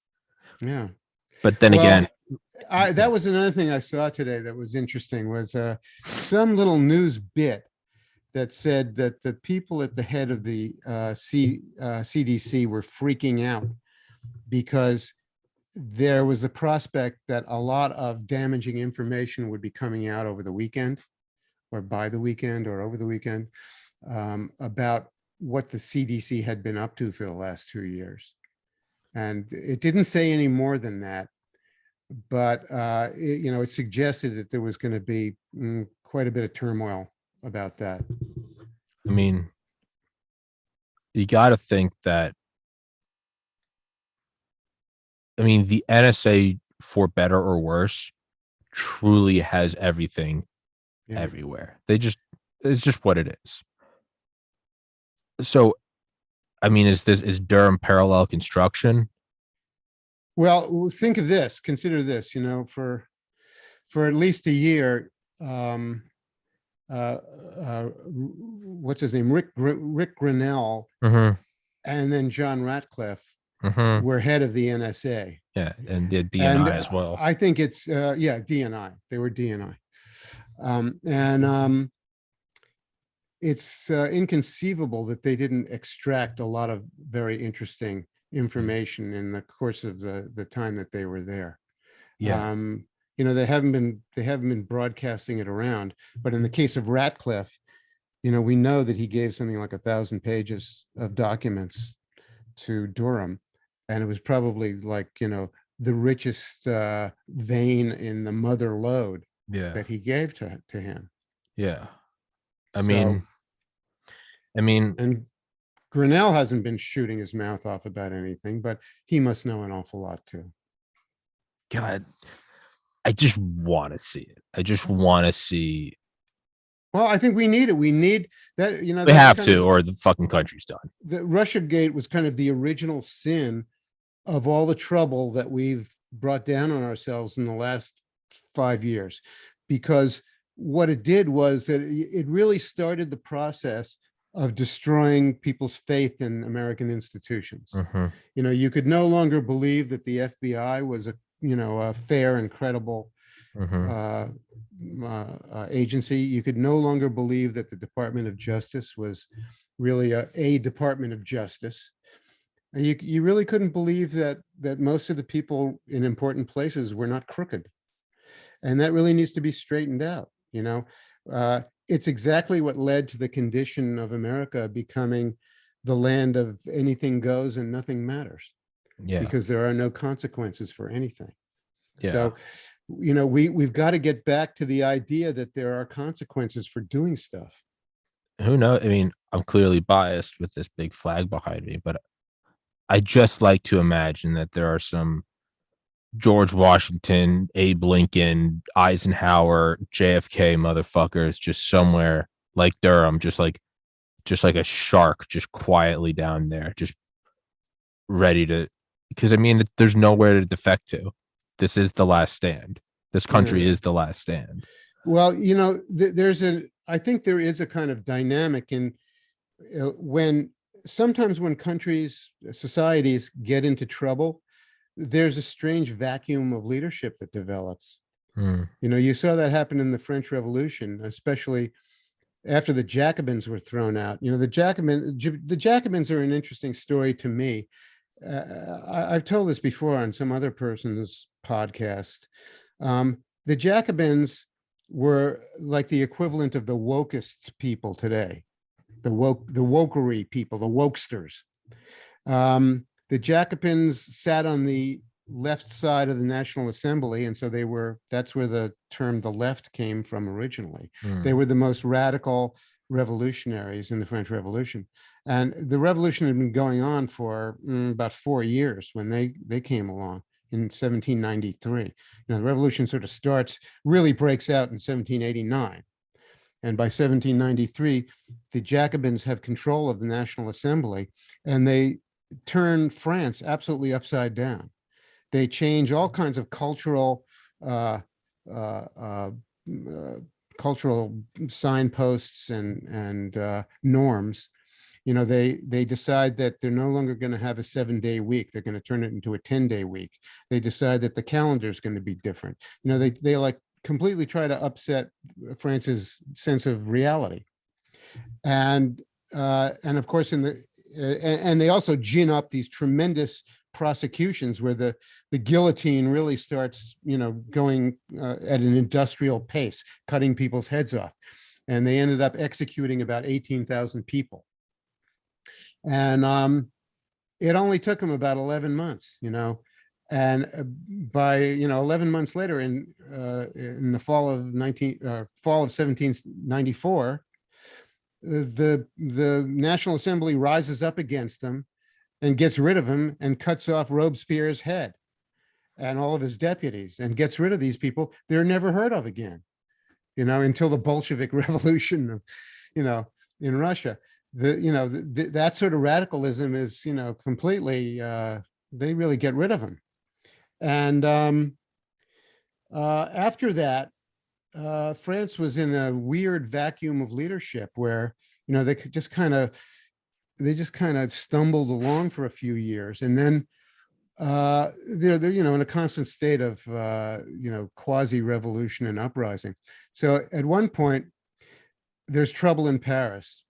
yeah. But then Well, again, that was another thing I saw today that was interesting was some little news bit that said that the people at the head of the CDC were freaking out because there was a prospect that a lot of damaging information would be coming out over the weekend or by the weekend or over the weekend about what the CDC had been up to for the last 2 years. And it didn't say any more than that, but it suggested that there was going to be quite a bit of turmoil about that. I mean, you got to think that, I mean, the NSA, for better or worse, truly has everything Yeah. everywhere. It's just what it is. So, I mean, is Durham parallel construction? Well, think of this, consider this, for at least a year, um, what's his name? Rick Grinnell Mm-hmm. and then John Ratcliffe Mm-hmm. were head of the NSA. Yeah, and the And DNI as well. I think it's, yeah, DNI. They were DNI. And it's inconceivable that they didn't extract a lot of very interesting information in the course of the time that they were there. Yeah, Um, they haven't been broadcasting it around, but in the case of Ratcliffe, we know that he gave something like 1,000 pages of documents to Durham, and it was probably like the richest vein in the mother lode yeah, that he gave to him. yeah. I So, mean, I mean, and Grinnell hasn't been shooting his mouth off about anything, but he must know an awful lot too. God, I just want to see it. I just want to see. Well, I think we need it. We need that. We That's have kind to, of or the fucking country's done. the Russia Gate was kind of the original sin of all the trouble that we've brought down on ourselves in the last 5 years, because what it did was that it really started the process of destroying people's faith in American institutions. Mm-hmm. You could no longer believe that the FBI was a fair and credible Mm-hmm. uh, agency. You could no longer believe that the Department of Justice was really a Department of Justice. And you really couldn't believe that most of the people in important places were not crooked, and that really needs to be straightened out. It's exactly what led to the condition of America becoming the land of anything goes and nothing matters, Yeah, because there are no consequences for anything. yeah. So, we've got to get back to the idea that there are consequences for doing stuff. Who knows? I mean, I'm clearly biased with this big flag behind me, but I just like to imagine that there are some George Washington, Abe Lincoln, Eisenhower, JFK motherfuckers just somewhere like Durham, just like a shark, just quietly down there, just ready to. Because I mean, there's nowhere to defect to. This is the last stand. This country Yeah. is the last stand. Well, I think there is a kind of dynamic in when sometimes when countries, societies get into trouble, there's a strange vacuum of leadership that develops. Mm, You saw that happen in the French Revolution, especially after the Jacobins were thrown out. The Jacobins are an interesting story to me. I've told this before on some other person's podcast. The Jacobins were like the equivalent of the wokest people today, the wokery people, the wokesters. The Jacobins sat on the left side of the National Assembly, and so that's where the term the left came from originally. They mm, were the most radical revolutionaries in the French Revolution. And the revolution had been going on for about 4 years when they came along in 1793. The revolution sort of really breaks out in 1789. And by 1793, the Jacobins have control of the National Assembly, and they turn France absolutely upside down. They change all kinds of uh, uh, uh, uh, cultural signposts and norms. They decide that they're no longer going to have a 7-day week. They're going to turn it into a 10-day week. They decide that the calendar is going to be different. They like completely try to upset France's sense of reality. And of course, and they also gin up these tremendous prosecutions where the guillotine really starts, going at an industrial pace, cutting people's heads off. And they ended up executing about 18,000 people. And it only took them about 11 months, and by 11 months later, in the fall of 1794, the National Assembly rises up against them and gets rid of him and cuts off Robespierre's head and all of his deputies and gets rid of these people. They're never heard of again, until the Bolshevik Revolution, in Russia. That sort of radicalism is, completely, they really get rid of him. And after that, France was in a weird vacuum of leadership where, they could just kind of stumbled along for a few years, and then they're in a constant state of quasi revolution and uprising. So at one point, there's trouble in Paris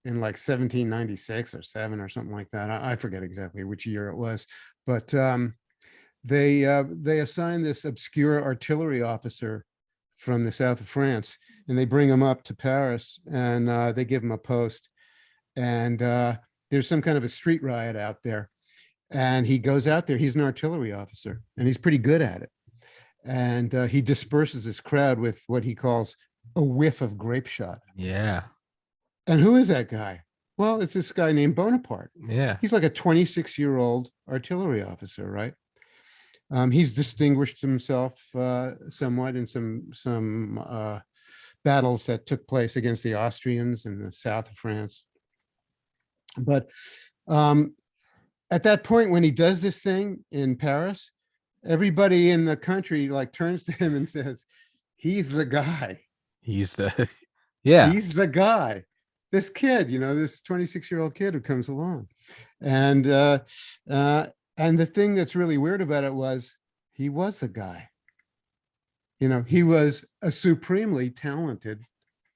in like 1796 or 7 or something like that. I forget exactly which year it was, but they assign this obscure artillery officer from the south of France, and they bring him up to Paris, and they give him a post. And there's some kind of a street riot out there, and he goes out there. He's an artillery officer, and he's pretty good at it. And he disperses this crowd with what he calls a whiff of grape shot. Yeah. And who is that guy? Well, it's this guy named Bonaparte. Yeah. He's like a 26-year-old artillery officer, right? He's distinguished himself somewhat in some battles that took place against the Austrians in the south of France. But at that point, when he does this thing in Paris, everybody in the country like turns to him and says, he's the guy. He's the, yeah. He's the guy. This kid, this 26-year-old kid who comes along. And the thing that's really weird about it was he was the guy. He was a supremely talented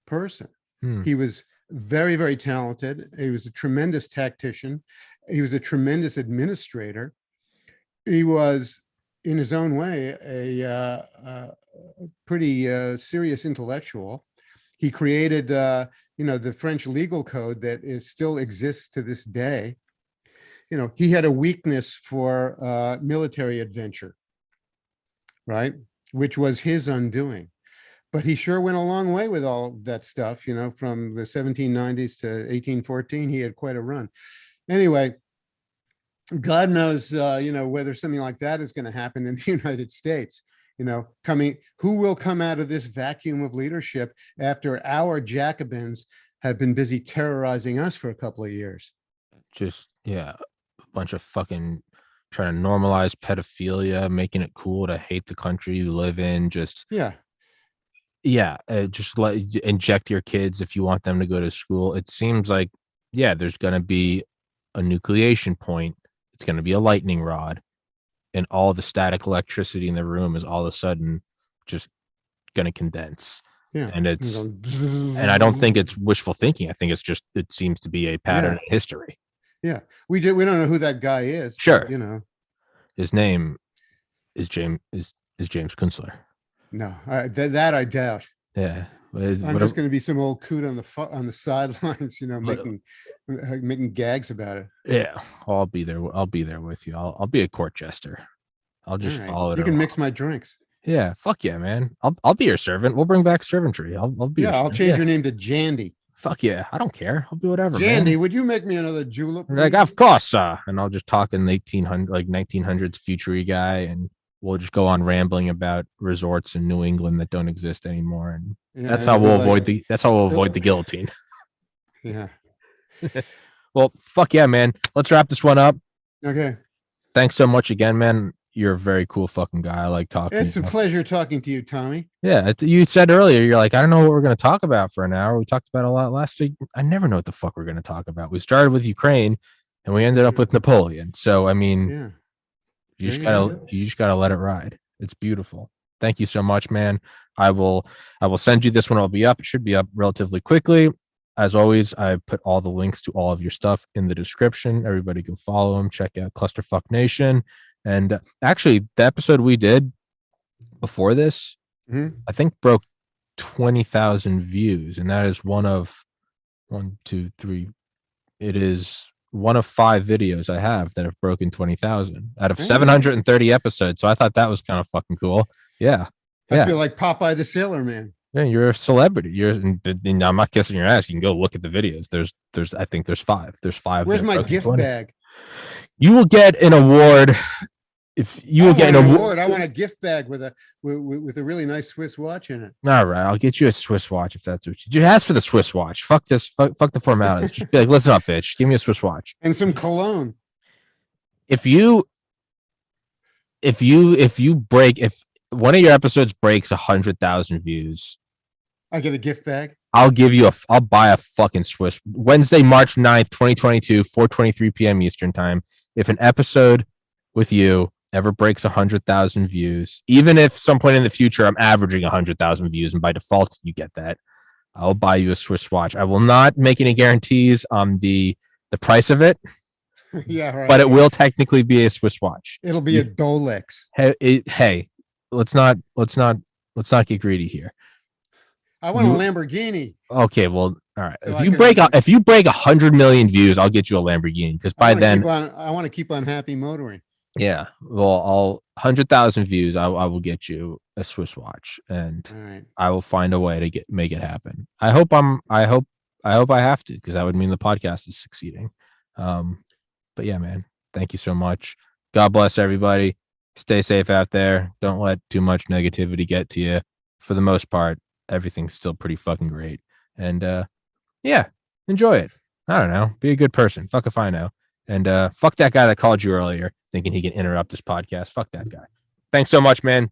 person. He was very, very talented. He was a tremendous tactician. He was a tremendous administrator. He was, in his own way, a pretty serious intellectual. He created, the French legal code that still exists to this day. He had a weakness for military adventure, right? Which was his undoing. But he sure went a long way with all that stuff, from the 1790s to 1814, he had quite a run. Anyway, God knows, whether something like that is going to happen in the United States, who will come out of this vacuum of leadership after our Jacobins have been busy terrorizing us for a couple of years. Just, yeah, a bunch of fucking trying to normalize pedophilia, making it cool to hate the country you live in. Just, just inject your kids if you want them to go to school. It seems like, there's going to be a nucleation point. It's going to be a lightning rod, and all the static electricity in the room is all of a sudden just going to condense. Yeah. And I don't think it's wishful thinking. I think it seems to be a pattern in history. Yeah. We don't know who that guy is. Sure. But, his name is James Kunstler. No, that I doubt. Yeah. I'm just going to be some old coot on the sidelines, making gags about it. Yeah, I'll be there. I'll be there with you. I'll be a court jester. I'll just follow it. You can mix my drinks. Yeah, fuck yeah, man. I'll be your servant. We'll bring back servantry. I'll be. Yeah, I'll change your name to Jandy. Fuck yeah, I don't care. I'll do whatever. Jandy, man. Would you make me another julep? Like, of course, and I'll just talk in 1900s future guy, and we'll just go on rambling about resorts in New England that don't exist anymore, and that's how we'll avoid the guillotine. Yeah. Well, fuck yeah, man. Let's wrap this one up. Okay. Thanks so much again, man. You're a very cool fucking guy. I like talking. It's a pleasure talking to you, Tommy. Yeah, you said earlier, you're like, I don't know what we're going to talk about for an hour. We talked about a lot last week. I never know what the fuck we're going to talk about. We started with Ukraine, and we ended up with Napoleon. So, I mean, you just gotta let it ride. It's beautiful. Thank you so much, man. I will send you this one. It'll be up. It should be up relatively quickly. As always, I put all the links to all of your stuff in the description. Everybody can follow them. Check out Clusterfuck Nation. And actually, the episode we did before this, I think broke 20,000 views. And that is one of 5 videos I have that have broken 20,000 out of 730 episodes. So I thought that was kind of fucking cool. Yeah. I feel like Popeye the Sailor Man. Yeah, you're a celebrity. I'm not kissing your ass. You can go look at the videos. I think there's five. There's five. Where's that are my broken gift 20. bag? You will get an award if you I will don't get want an an award. award. I want a gift bag with a really nice Swiss watch in it. All right, I'll get you a Swiss watch if that's what you just ask for the Swiss watch. Fuck this. Fuck the formalities. Just be like, listen up, bitch. Give me a Swiss watch. And some cologne. If you if one of your episodes breaks 100,000 views, I get a gift bag. I'll buy a fucking Swiss. Wednesday, March 9th, 2022, 4:23 p.m. Eastern time. If an episode with you ever breaks 100,000 views, even if some point in the future I'm averaging 100,000 views and by default you get that, I'll buy you a Swiss watch. I will not make any guarantees on the price of it, Yeah, right. but it will technically be a Swiss watch. It'll be a Dolex. Hey, let's not get greedy here. I want a Lamborghini. Okay, well, all right. So If you break 100 million views, I'll get you a Lamborghini because by then I want to keep on happy motoring. yeah, well, I'll 100,000 views. I will get you a Swiss watch, and All right. I will find a way to make it happen. I hope I have to because that would mean the podcast is succeeding. But yeah, man, thank you so much. God bless everybody. Stay safe out there. Don't let too much negativity get to you. For the most part, everything's still pretty fucking great. And yeah, enjoy it. I don't know. Be a good person. Fuck if I know. And fuck that guy that called you earlier thinking he can interrupt this podcast. Fuck that guy. Thanks so much, man.